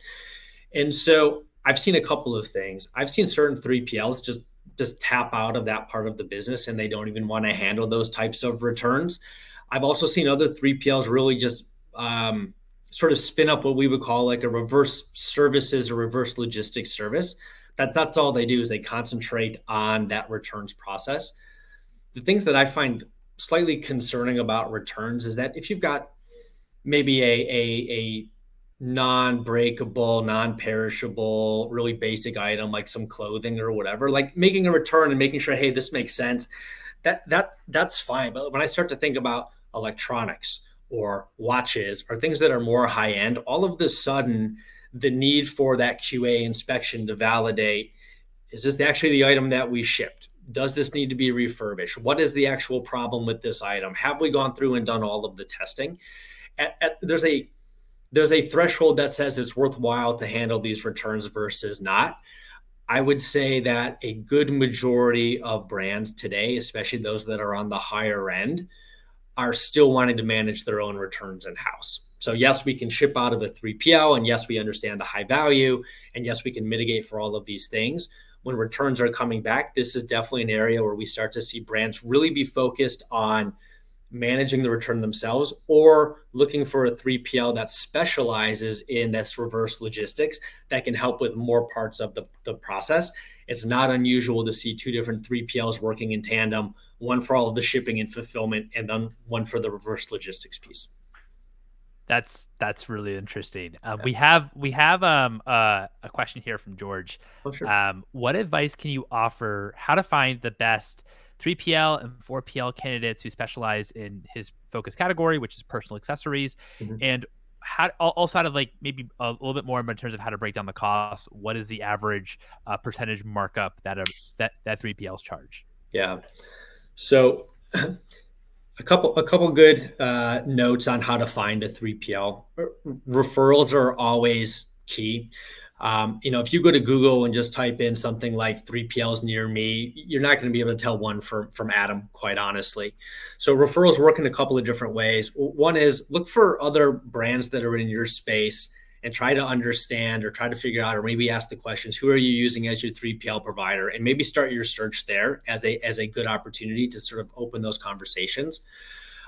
And so I've seen a couple of things. I've seen certain 3PLs just tap out of that part of the business, and they don't even want to handle those types of returns. I've also seen other 3PLs really just sort of spin up what we would call like a reverse services or reverse logistics service. That's all they do, is they concentrate on that returns process. The things that I find slightly concerning about returns is that if you've got maybe a non-breakable, non-perishable, really basic item like some clothing or whatever, like making a return and making sure, hey, this makes sense, that's fine. But when I start to think about electronics or watches or things that are more high end, all of a sudden the need for that QA inspection to validate, is this actually the item that we shipped? Does this need to be refurbished? What is the actual problem with this item? Have we gone through and done all of the testing? There's a threshold that says it's worthwhile to handle these returns versus not. I would say that a good majority of brands today, especially those that are on the higher end, are still wanting to manage their own returns in-house. So yes, we can ship out of a 3PL, and yes, we understand the high value, and yes, we can mitigate for all of these things. When returns are coming back, this is definitely an area where we start to see brands really be focused on managing the return themselves, or looking for a 3PL that specializes in this reverse logistics that can help with more parts of the process. It's not unusual to see 2 different 3PLs working in tandem, one for all of the shipping and fulfillment, and then one for the reverse logistics piece. That's really interesting. We have a question here from George. Oh, sure. What advice can you offer how to find the best 3PL and 4PL candidates who specialize in his focus category, which is personal accessories, and how also of like maybe a little bit more in terms of how to break down the cost? What is the average percentage markup that 3PLs charge? Yeah. So a couple good notes on how to find a 3PL. Referrals are always key. If you go to Google and just type in something like 3PLs near me, you're not going to be able to tell one from Adam, quite honestly. So referrals work in a couple of different ways. One is look for other brands that are in your space and try to understand or try to figure out, or maybe ask the questions, who are you using as your 3PL provider? And maybe start your search there as a good opportunity to sort of open those conversations.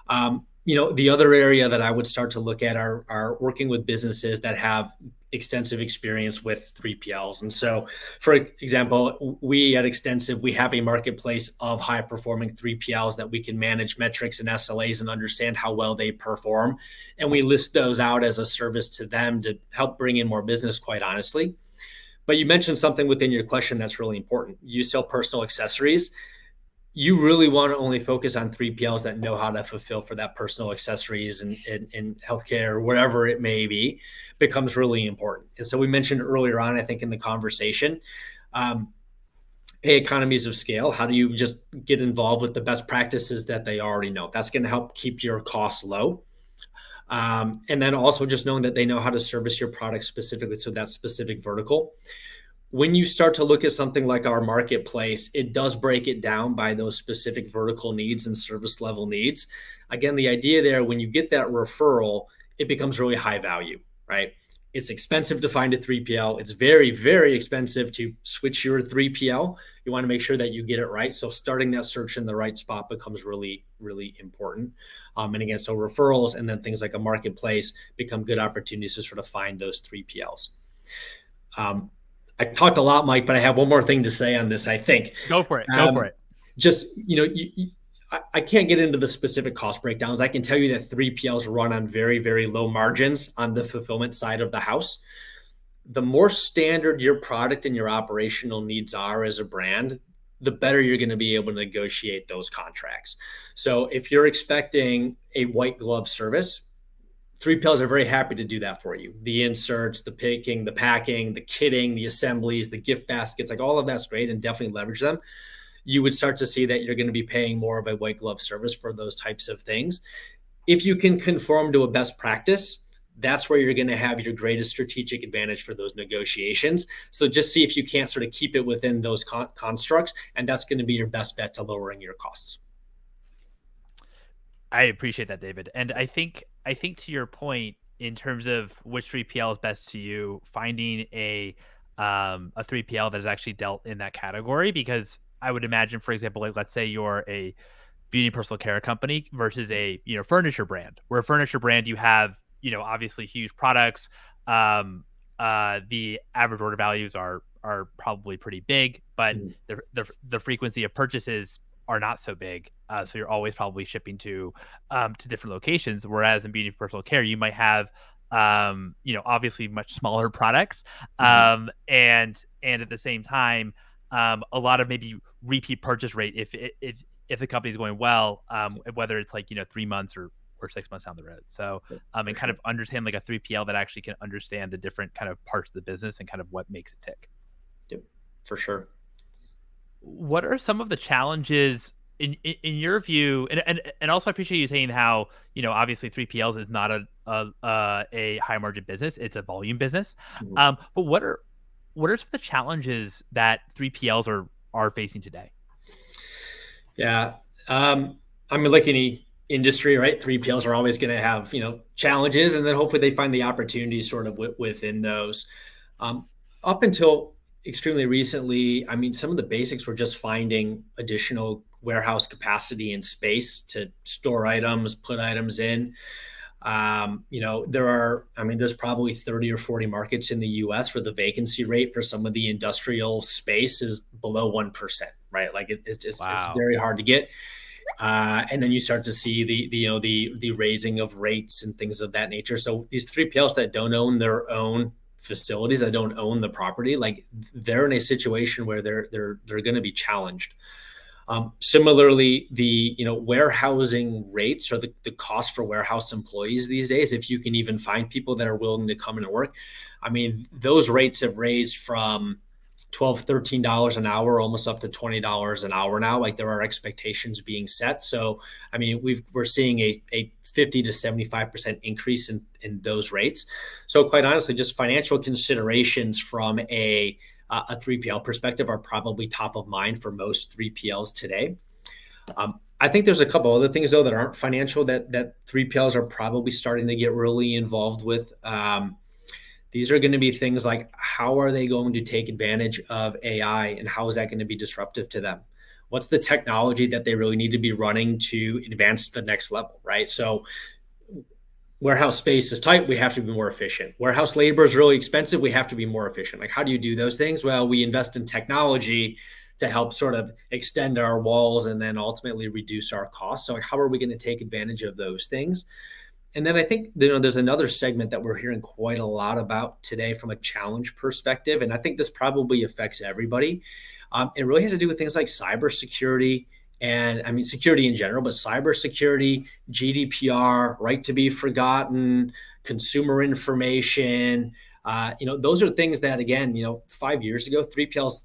The other area that I would start to look at are working with businesses that have extensive experience with 3PLs. And so, for example, we at Extensiv, we have a marketplace of high performing 3PLs that we can manage metrics and SLAs and understand how well they perform. And we list those out as a service to them to help bring in more business, quite honestly. But you mentioned something within your question that's really important. You sell personal accessories. You really want to only focus on 3PLs that know how to fulfill for that personal accessories and healthcare or whatever it may be becomes really important. And so we mentioned earlier on, I think in the conversation, um, economies of scale. How do you just get involved with the best practices that they already know? That's going to help keep your costs low. And then also just knowing that they know how to service your product specifically, so that specific vertical. When you start to look at something like our marketplace, it does break it down by those specific vertical needs and service level needs. Again, the idea there, when you get that referral, it becomes really high value, right? It's expensive to find a 3PL. It's very, very expensive to switch your 3PL. You want to make sure that you get it right. So starting that search in the right spot becomes really, really important. And again, so referrals and then things like a marketplace become good opportunities to sort of find those 3PLs. I talked a lot, Mike, but I have one more thing to say on this, I think. Go for it. Go for it. Just, I can't get into the specific cost breakdowns. I can tell you that 3PLs run on very, very low margins on the fulfillment side of the house. The more standard your product and your operational needs are as a brand, the better you're going to be able to negotiate those contracts. So if you're expecting a white glove service, 3PLs are very happy to do that for you. The inserts, the picking, the packing, the kitting, the assemblies, the gift baskets, like all of that's great and definitely leverage them. You would start to see that you're going to be paying more of a white glove service for those types of things. If you can conform to a best practice, that's where you're going to have your greatest strategic advantage for those negotiations. So just see if you can't sort of keep it within those constructs, and that's going to be your best bet to lowering your costs. I appreciate that, David. And I think to your point, in terms of which 3PL is best to you, finding a 3PL that is actually dealt in that category, because I would imagine, for example, like let's say you're a beauty and personal care company versus a furniture brand, where a furniture brand you have obviously huge products. The average order values are probably pretty big, but the frequency of purchases are not so big. So you're always probably shipping to different locations. Whereas in beauty and personal care, you might have obviously much smaller products, and at the same time, a lot of maybe repeat purchase rate if the company is going well, whether it's like 3 months or 6 months down the road. So and kind of understand like a 3PL that actually can understand the different kind of parts of the business and kind of what makes it tick. Yep, for sure. What are some of the challenges in your view? And also I appreciate you saying how obviously 3PLs is not a high margin business; it's a volume business. But what are some of the challenges that 3PLs are facing today? Yeah, I mean, like any industry, right? 3PLs are always going to have challenges, and then hopefully they find the opportunities sort of within those. Up until extremely recently, I mean, some of the basics were just finding additional warehouse capacity and space to store items, put items in. There's probably 30 or 40 markets in the US where the vacancy rate for some of the industrial space is below 1%, right? Like it's very hard to get. And then you start to see the raising of rates and things of that nature. So these 3PLs that don't own their own facilities, that don't own the property, like they're in a situation where they're going to be challenged. Similarly, the warehousing rates or the cost for warehouse employees these days, if you can even find people that are willing to come and work, I mean, those rates have raised from $12, $13 an hour, almost up to $20 an hour now. Like there are expectations being set. So, I mean, we're seeing a 50 to 75% increase in those rates. So quite honestly, just financial considerations from a 3PL perspective are probably top of mind for most 3PLs today. I think there's a couple other things though that aren't financial that 3PLs are probably starting to get really involved with. These are going to be things like, how are they going to take advantage of AI and how is that going to be disruptive to them? What's the technology that they really need to be running to advance the next level, right? So warehouse space is tight. We have to be more efficient. Warehouse labor is really expensive. We have to be more efficient. Like, how do you do those things? Well, we invest in technology to help sort of extend our walls and then ultimately reduce our costs. So how are we going to take advantage of those things? And then I think there's another segment that we're hearing quite a lot about today from a challenge perspective, and I think this probably affects everybody. It really has to do with things like cybersecurity, and I mean security in general, but cybersecurity, GDPR, right to be forgotten, consumer information. Those are things that again, 5 years ago, 3PLs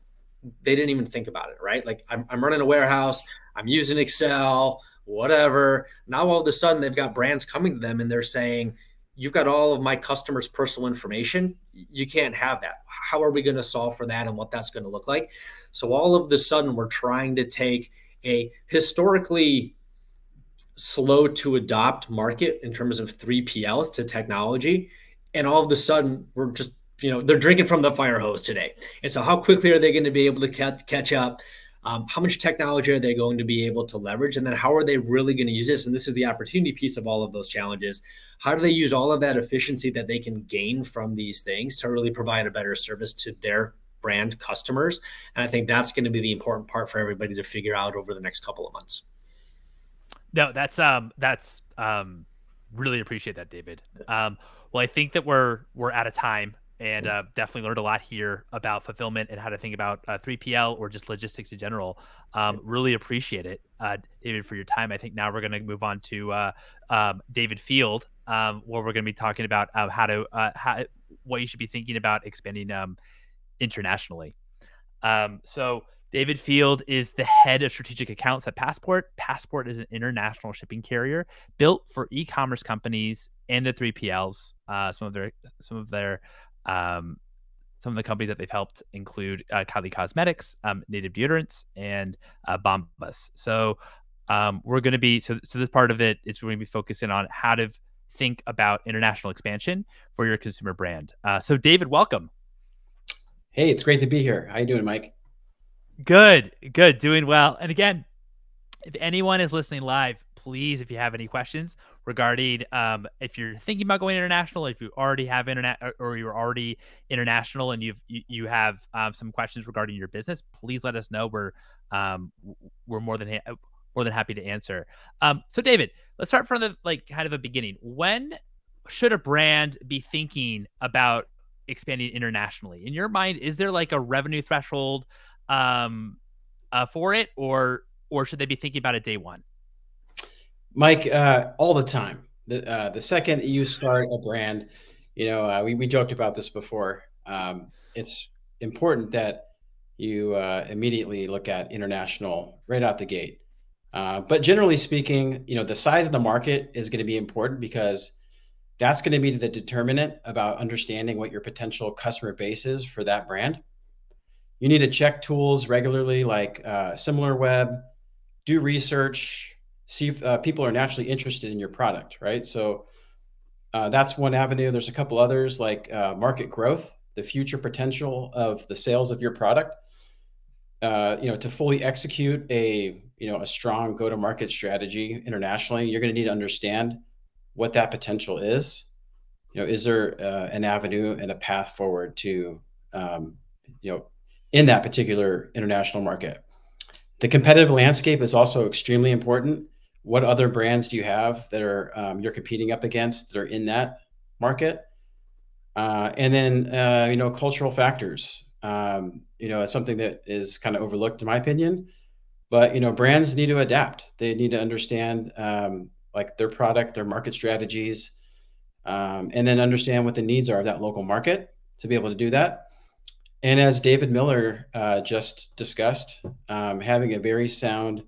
they didn't even think about it, right? Like I'm running a warehouse, I'm using Excel, whatever. Now all of a sudden they've got brands coming to them and they're saying, you've got all of my customers' personal information. You can't have that. How are we going to solve for that and what that's going to look like? So all of a sudden we're trying to take a historically slow to adopt market in terms of 3PLs to technology. And all of a sudden, we're just, they're drinking from the fire hose today. And so, how quickly are they going to be able to catch up? How much technology are they going to be able to leverage? And then, how are they really going to use this? And this is the opportunity piece of all of those challenges. How do they use all of that efficiency that they can gain from these things to really provide a better service to their brand customers? And I think that's going to be the important part for everybody to figure out over the next couple of months. No, that's really appreciate that, David. Well, I think that we're out of time, and definitely learned a lot here about fulfillment and how to think about 3PL or just logistics in general. Really appreciate it, David, for your time. I think now we're going to move on to David Field, where we're going to be talking about what you should be thinking about expanding internationally. So David Field is the head of strategic accounts at Passport. Passport is an international shipping carrier built for e-commerce companies and the 3PLs. Some of the companies that they've helped include Kylie Cosmetics, Native Deodorants, and Bombas. So we're going to be so this part of it is we're going to be focusing on how to think about international expansion for your consumer brand. So David, welcome. Hey, it's great to be here. How you doing, Mike? Good, doing well. And again, if anyone is listening live, please, if you have any questions regarding if you're thinking about going international, if you already have internet or you're already international and you have some questions regarding your business, please let us know. We're more than happy to answer. So David, let's start from the kind of a beginning. When should a brand be thinking about expanding internationally? In your mind, is there like a revenue threshold for it, or should they be thinking about it day one? Mike, all the time. The second you start a brand, we joked about this before. It's important that you immediately look at international right out the gate. But generally speaking, the size of the market is going to be important because that's going to be the determinant about understanding what your potential customer base is for that brand. You need to check tools regularly like SimilarWeb, do research, see if people are naturally interested in your product, right? So that's one avenue. There's a couple others like market growth, the future potential of the sales of your product. To fully execute a strong go-to-market strategy internationally, you're going to need to understand what that potential is. Is there an avenue and a path forward to, in that particular international market? The competitive landscape is also extremely important. What other brands do you have that are you're competing up against that are in that market? And then cultural factors. It's something that is kind of overlooked in my opinion. But brands need to adapt. They need to understand like their product, their market strategies, and then understand what the needs are of that local market to be able to do that. And as David Miller just discussed, having a very sound,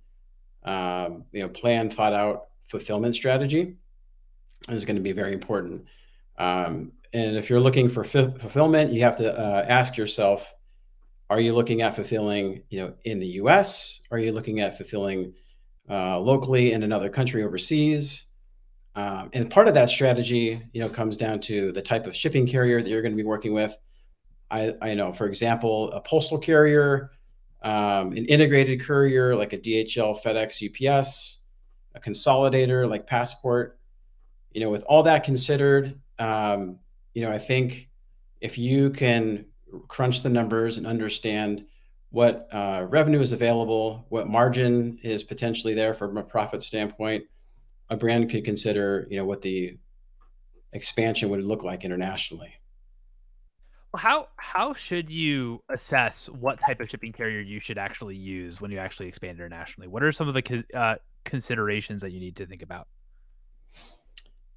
plan, thought out fulfillment strategy is going to be very important. And if you're looking for fulfillment, you have to ask yourself, are you looking at fulfilling, in the US? Are you looking at fulfilling locally in another country overseas? And part of that strategy, comes down to the type of shipping carrier that you're going to be working with. I know, for example, a postal carrier, an integrated courier like a DHL, FedEx, UPS, a consolidator like Passport. With all that considered, I think if you can crunch the numbers and understand what revenue is available, what margin is potentially there from a profit standpoint, a brand could consider, what the expansion would look like internationally. How should you assess what type of shipping carrier you should actually use when you actually expand internationally? What are some of the considerations that you need to think about?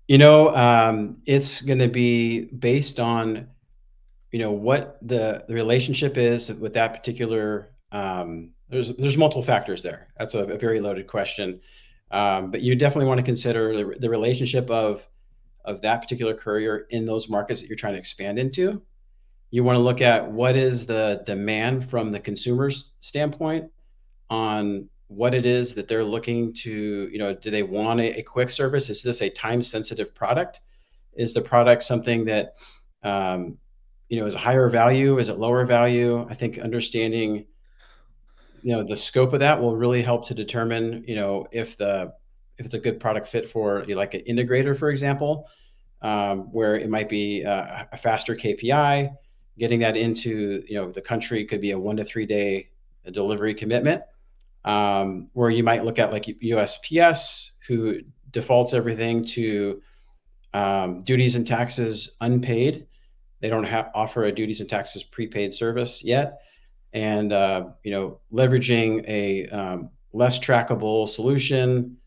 It's going to be based on what the relationship is with that particular. There's multiple factors there. That's a very loaded question, but you definitely want to consider the relationship of that particular courier in those markets that you're trying to expand into. You want to look at what is the demand from the consumer's standpoint on what it is that they're looking to, do they want a quick service? Is this a time sensitive product? Is the product something that, is a higher value? Is it lower value? I think understanding, the scope of that will really help to determine, if it's a good product fit for like an integrator, for example, where it might be a faster KPI. Getting that into the country could be a 1 to 3 day delivery commitment, where you might look at like USPS, who defaults everything to duties and taxes unpaid. They don't offer a duties and taxes prepaid service yet, and leveraging a less trackable solution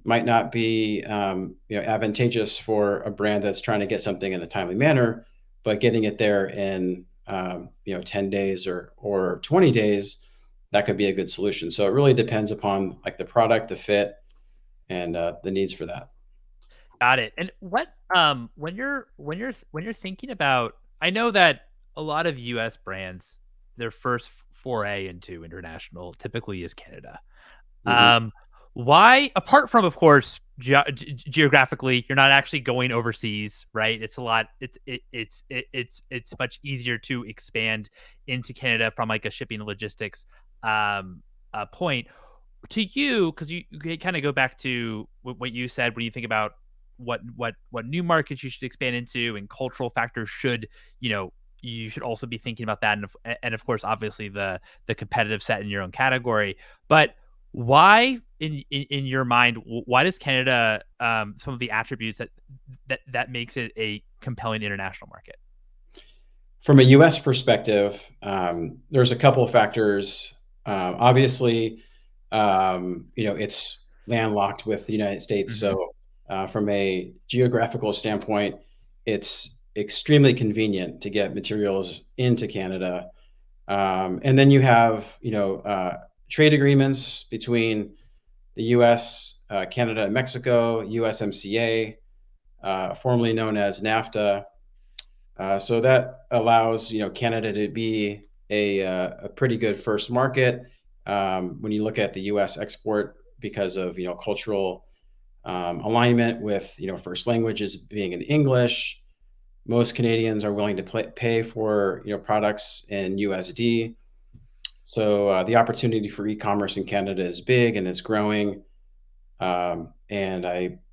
might not be advantageous for a brand that's trying to get something in a timely manner, but getting it there in 10 days or 20 days, that could be a good solution. So it really depends upon like the product, the fit, and the needs for that. Got it. And what when you're thinking about, I know that a lot of US brands, their first foray into international typically is Canada. Mm-hmm. Why, apart from, of course, geographically, you're not actually going overseas, right? It's a lot. It's much easier to expand into Canada from like a shipping and logistics point. To you, because you kind of go back to what you said when you think about what new markets you should expand into, and cultural factors should, you should also be thinking about that, and of course, obviously the competitive set in your own category. But why, in your mind, why does Canada, some of the attributes that makes it a compelling international market? From a U.S. perspective, there's a couple of factors. Obviously, it's landlocked with the United States. Mm-hmm. So from a geographical standpoint, it's extremely convenient to get materials into Canada. And then you have, trade agreements between the U.S., Canada, and Mexico, USMCA, formerly known as NAFTA. So that allows Canada to be a pretty good first market when you look at the U.S. export, because of cultural alignment with first languages being in English. Most Canadians are willing to pay for products in USD. So the opportunity for e-commerce in Canada is big and it's growing, and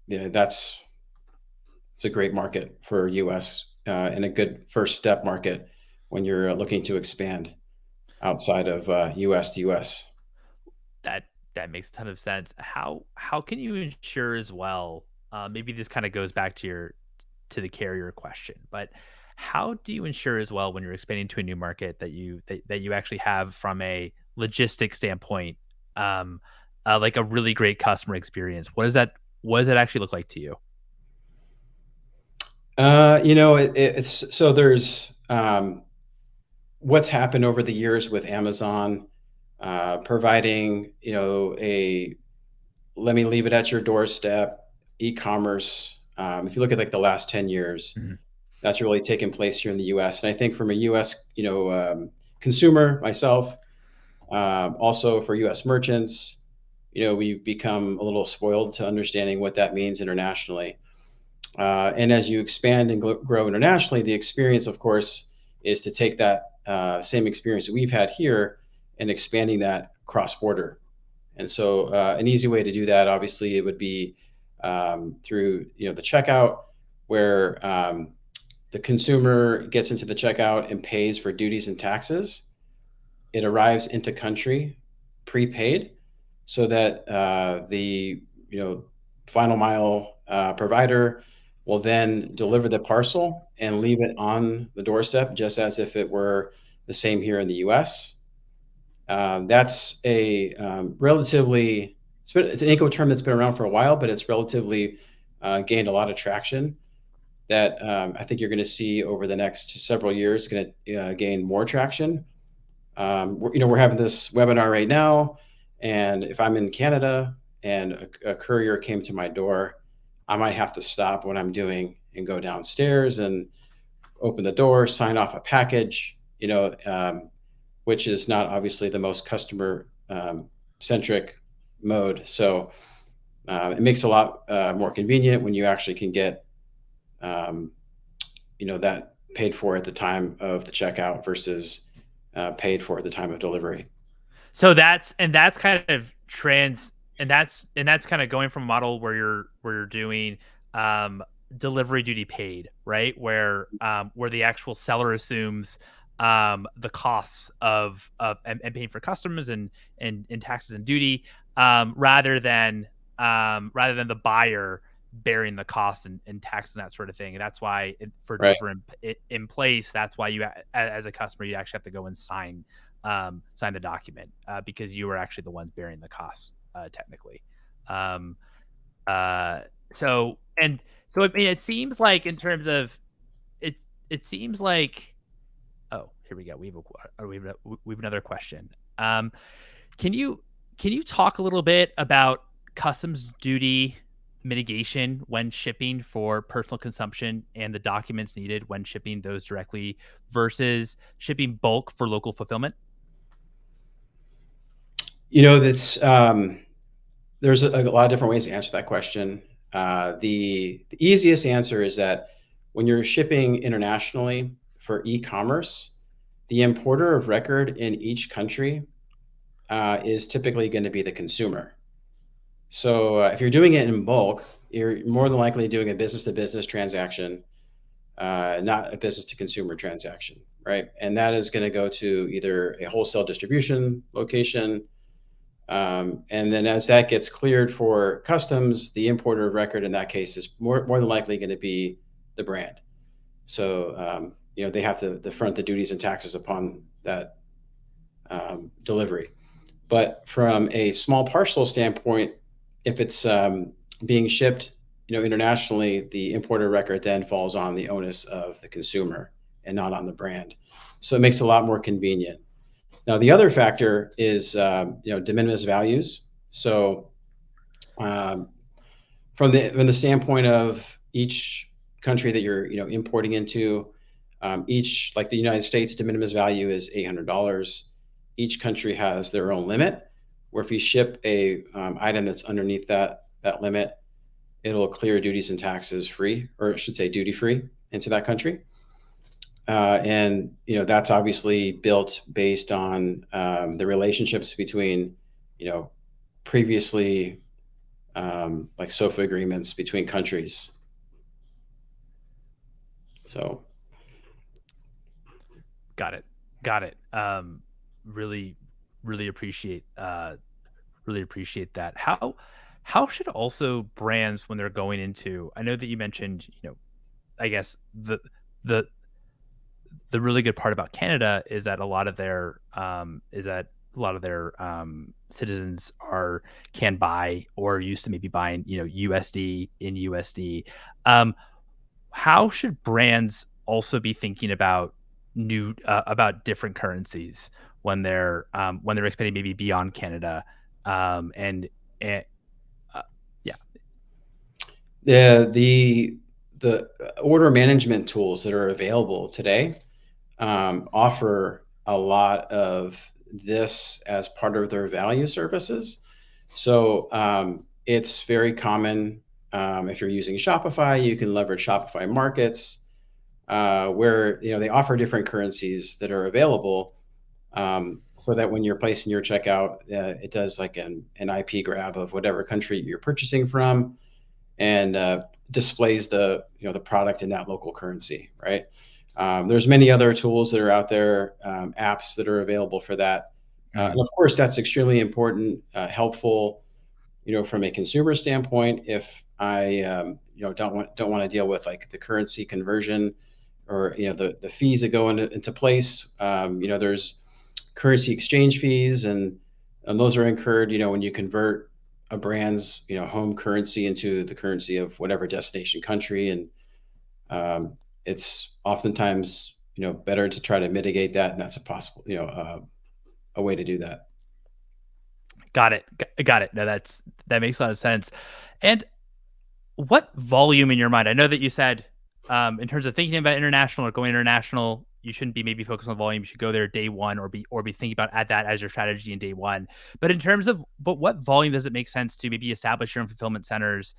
that's it's a great market for US, and a good first step market when you're looking to expand outside of US to US. That makes a ton of sense. How can you ensure as well? Maybe this kind of goes back to the carrier question, but how do you ensure as well when you're expanding to a new market that you actually have, from a logistics standpoint, like a really great customer experience? What does that actually look like to you? It's so there's what's happened over the years with Amazon providing a let me leave it at your doorstep e-commerce. If you look at like the last 10 years, Mhm. that's really taken place here in the US. And I think from a US consumer myself, also for US merchants, we've become a little spoiled to understanding what that means internationally. And as you expand and grow internationally, the experience, of course, is to take that same experience that we've had here and expanding that cross border. And so, an easy way to do that, obviously, it would be through the checkout, where the consumer gets into the checkout and pays for duties and taxes. It arrives into country prepaid, so that the final mile provider will then deliver the parcel and leave it on the doorstep just as if it were the same here in the US. That's a relatively, it's an Incoterm that's been around for a while, but it's relatively gained a lot of traction that I think you're going to see over the next several years going to gain more traction. We're having this webinar right now, and if I'm in Canada and a courier came to my door, I might have to stop what I'm doing and go downstairs and open the door, sign off a package, which is not obviously the most customer centric mode. So it makes a lot more convenient when you actually can get that paid for at the time of the checkout versus paid for at the time of delivery. So that's kind of that's kind of going from a model where you're doing delivery duty paid, right? Where the actual seller assumes the costs of and paying for customs and taxes and duty, rather than the buyer bearing the costs and taxes and that sort of thing. And that's why for Right. deliver in place, that's why you as a customer you actually have to go and sign the document because you were actually the ones bearing the costs technically. So I mean, it seems like in terms of it seems like, oh, here we go. We have another question. Can you talk a little bit about customs duty mitigation when shipping for personal consumption and the documents needed when shipping those directly versus shipping bulk for local fulfillment? That's there's a lot of different ways to answer that question. The easiest answer is that when you're shipping internationally for e-commerce, the importer of record in each country is typically going to be the consumer. So if you're doing it in bulk, you're more than likely doing a business-to-business transaction, not a business-to-consumer transaction, right? And that is going to go to either a wholesale distribution location, and then as that gets cleared for customs, the importer of record in that case is more than likely going to be the brand. So they have to front the duties and taxes upon that delivery. But from a small parcel standpoint, if it's being shipped internationally, the importer of record then falls on the onus of the consumer and not on the brand. So it makes it a lot more convenient. Now, the other factor is, de minimis values. So from the standpoint of each country that you're, importing into, each, like the United States, de minimis value is $800. Each country has their own limit, where if you ship a item that's underneath that limit, it'll clear duties and taxes free, or I should say duty free into that country. And that's obviously built based on the relationships between previously like SOFA agreements between countries. So got it. Really appreciate that. How should also brands, when they're going into, I know that you mentioned, I guess the really good part about Canada is that a lot of their citizens can buy or used to maybe buying USD in USD. How should brands also be thinking about about different currencies when they're expanding maybe beyond Canada? The order management tools that are available today offer a lot of this as part of their value services. So it's very common if you're using Shopify, you can leverage Shopify Markets, where they offer different currencies that are available, so that when you're placing your checkout, it does like an IP grab of whatever country you're purchasing from, and displays the product in that local currency, right? There's many other tools that are out there, apps that are available for that. And of course, that's extremely important, helpful, from a consumer standpoint. If I don't want to deal with like the currency conversion or the fees that go into place. There's currency exchange fees, and those are incurred when you convert a brand's home currency into the currency of whatever destination country, and it's oftentimes better to try to mitigate that, and that's a possible a way to do that. Got it. No, that makes a lot of sense. And what volume in your mind? I know that you said in terms of thinking about international or going international, you shouldn't be maybe focused on volume. You should go there day one or be thinking about that as your strategy in day one. But in terms of what volume does it make sense to maybe establish your own fulfillment centers?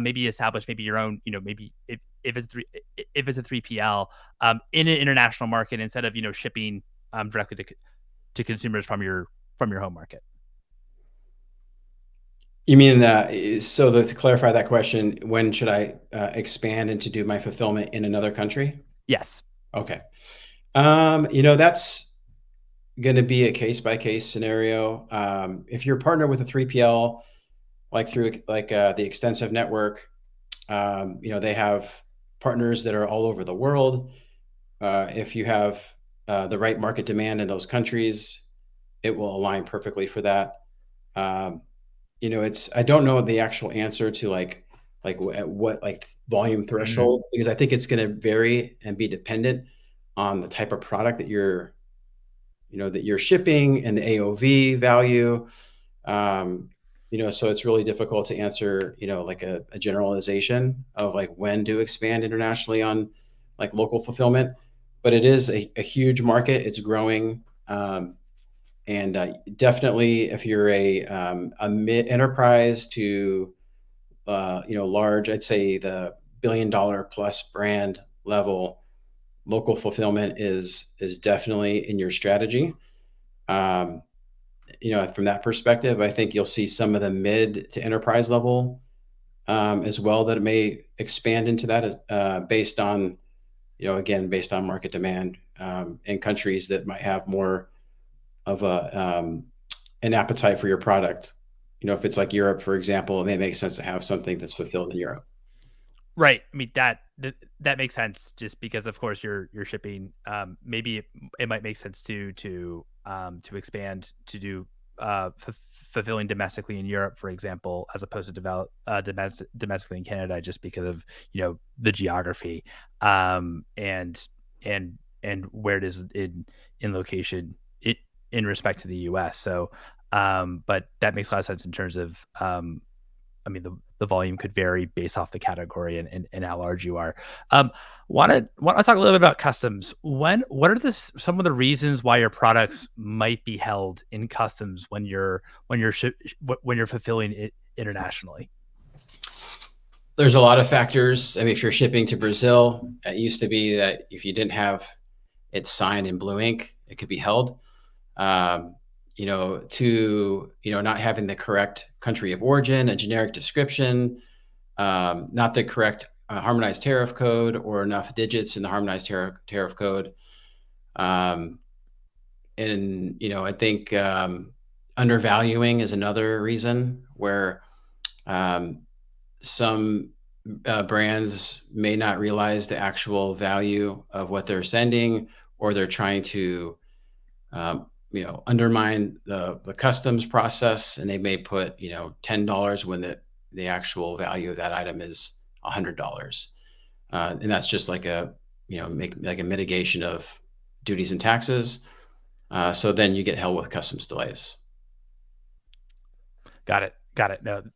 Maybe establish your own, maybe if it's a 3PL in an international market instead of shipping directly to consumers from your home market. You mean so to clarify that question, when should I expand and to do my fulfillment in another country? Yes. Okay. That's going to be a case by case scenario. If you're partnered with a 3PL, like through the Extensiv network, they have partners that are all over the world. If you have the right market demand in those countries, it will align perfectly for that. I don't know the actual answer to like at what volume threshold, because I think it's going to vary and be dependent on the type of product that you're shipping and the AOV value. So it's really difficult to answer, like a generalization of like when to expand internationally on like local fulfillment, but it is a huge market. It's growing. And definitely, if you're a mid enterprise to large, I'd say the $1 billion plus brand level, local fulfillment is definitely in your strategy. From that perspective, I think you'll see some of the mid to enterprise level as well that it may expand into that based on market demand in countries that might have more of an appetite for your product. If it's like Europe, for example, it may make sense to have something that's fulfilled in Europe. Right. I mean, that makes sense just because of course you're shipping. Maybe it might make sense to expand to do fulfilling domestically in Europe, for example, as opposed to domestically in Canada, just because of the geography and where it is in location in respect to the U.S. So, but that makes a lot of sense in terms of, I mean, the volume could vary based off the category and how large you are. Want to talk a little bit about customs. What are some of the reasons why your products might be held in customs when you're fulfilling it internationally? There's a lot of factors. I mean, if you're shipping to Brazil, it used to be that if you didn't have it signed in blue ink, it could be held. To not having the correct country of origin, a generic description, not the correct harmonized tariff code or enough digits in the harmonized tariff code. I think undervaluing is another reason where some brands may not realize the actual value of what they're sending, or they're trying to undermine the customs process, and they may put $10 when the actual value of that item is $100, and that's just like a mitigation of duties and taxes. So then you get held with customs delays. Got it.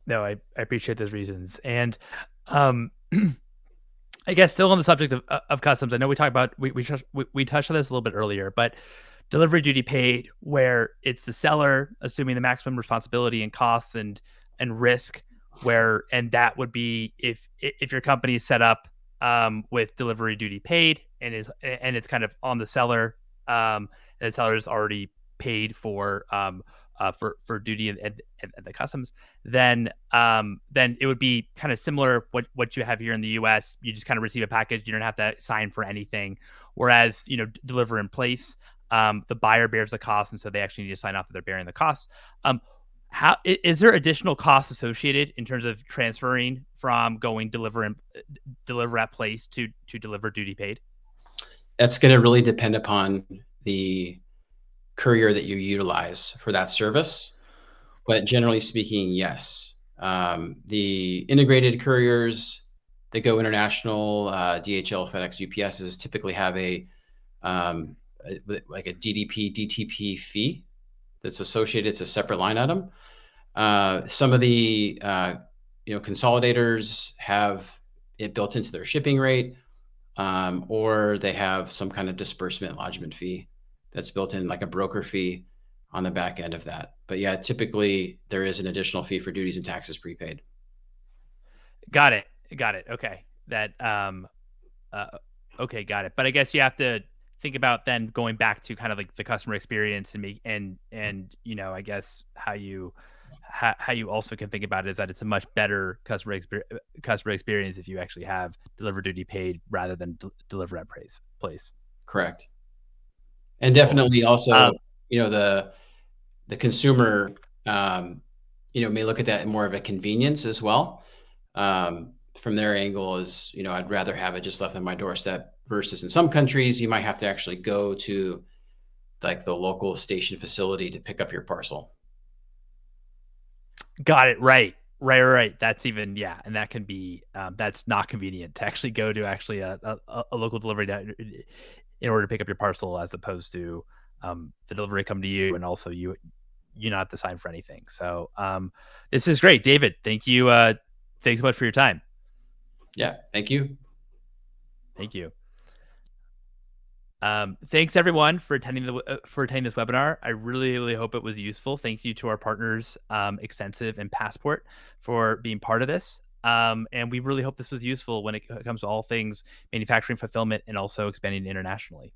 No, I appreciate those reasons. And I guess still on the subject of customs, I know we talked about we touched on this a little bit earlier, but delivery duty paid, where it's the seller assuming the maximum responsibility and costs and risk, and that would be if your company is set up with delivery duty paid and it's kind of on the seller, and the seller is already paid for duty and the customs, then it would be kind of similar what you have here in the US. You just kind of receive a package, you don't have to sign for anything. Whereas deliver in place, the buyer bears the cost, and so they actually need to sign off that they're bearing the cost. How is there additional costs associated in terms of transferring from going deliver at place to deliver duty paid? That's going to really depend upon the courier that you utilize for that service. But generally speaking, yes. The integrated couriers that go international, DHL, FedEx, UPSs typically have like a DDP, DTP fee that's associated. It's a separate line item. Some of the consolidators have it built into their shipping rate, or they have some kind of disbursement lodgement fee that's built in, like a broker fee on the back end of that. But yeah, typically there is an additional fee for duties and taxes prepaid. Got it. Okay. Okay, got it. But I guess you have to think about then going back to kind of like the customer experience and I guess how you also can think about it is that it's a much better customer experience if you actually have deliver duty paid rather than deliver at place. Correct. And definitely also, the consumer, may look at that more of a convenience as well. From their angle is, I'd rather have it just left on my doorstep versus in some countries, you might have to actually go to like the local station facility to pick up your parcel. Got it. Right. That's even, and that can be, that's not convenient to actually go to a local delivery in order to pick up your parcel, as opposed to the delivery come to you, and also you not have to sign for anything. So this is great, David. Thank you. Thanks so much for your time. Yeah. Thank you. Thanks everyone for attending this webinar. I really hope it was useful. Thank you to our partners, Extensiv and Passport, for being part of this. And we really hope this was useful when it comes to all things manufacturing fulfillment and also expanding internationally.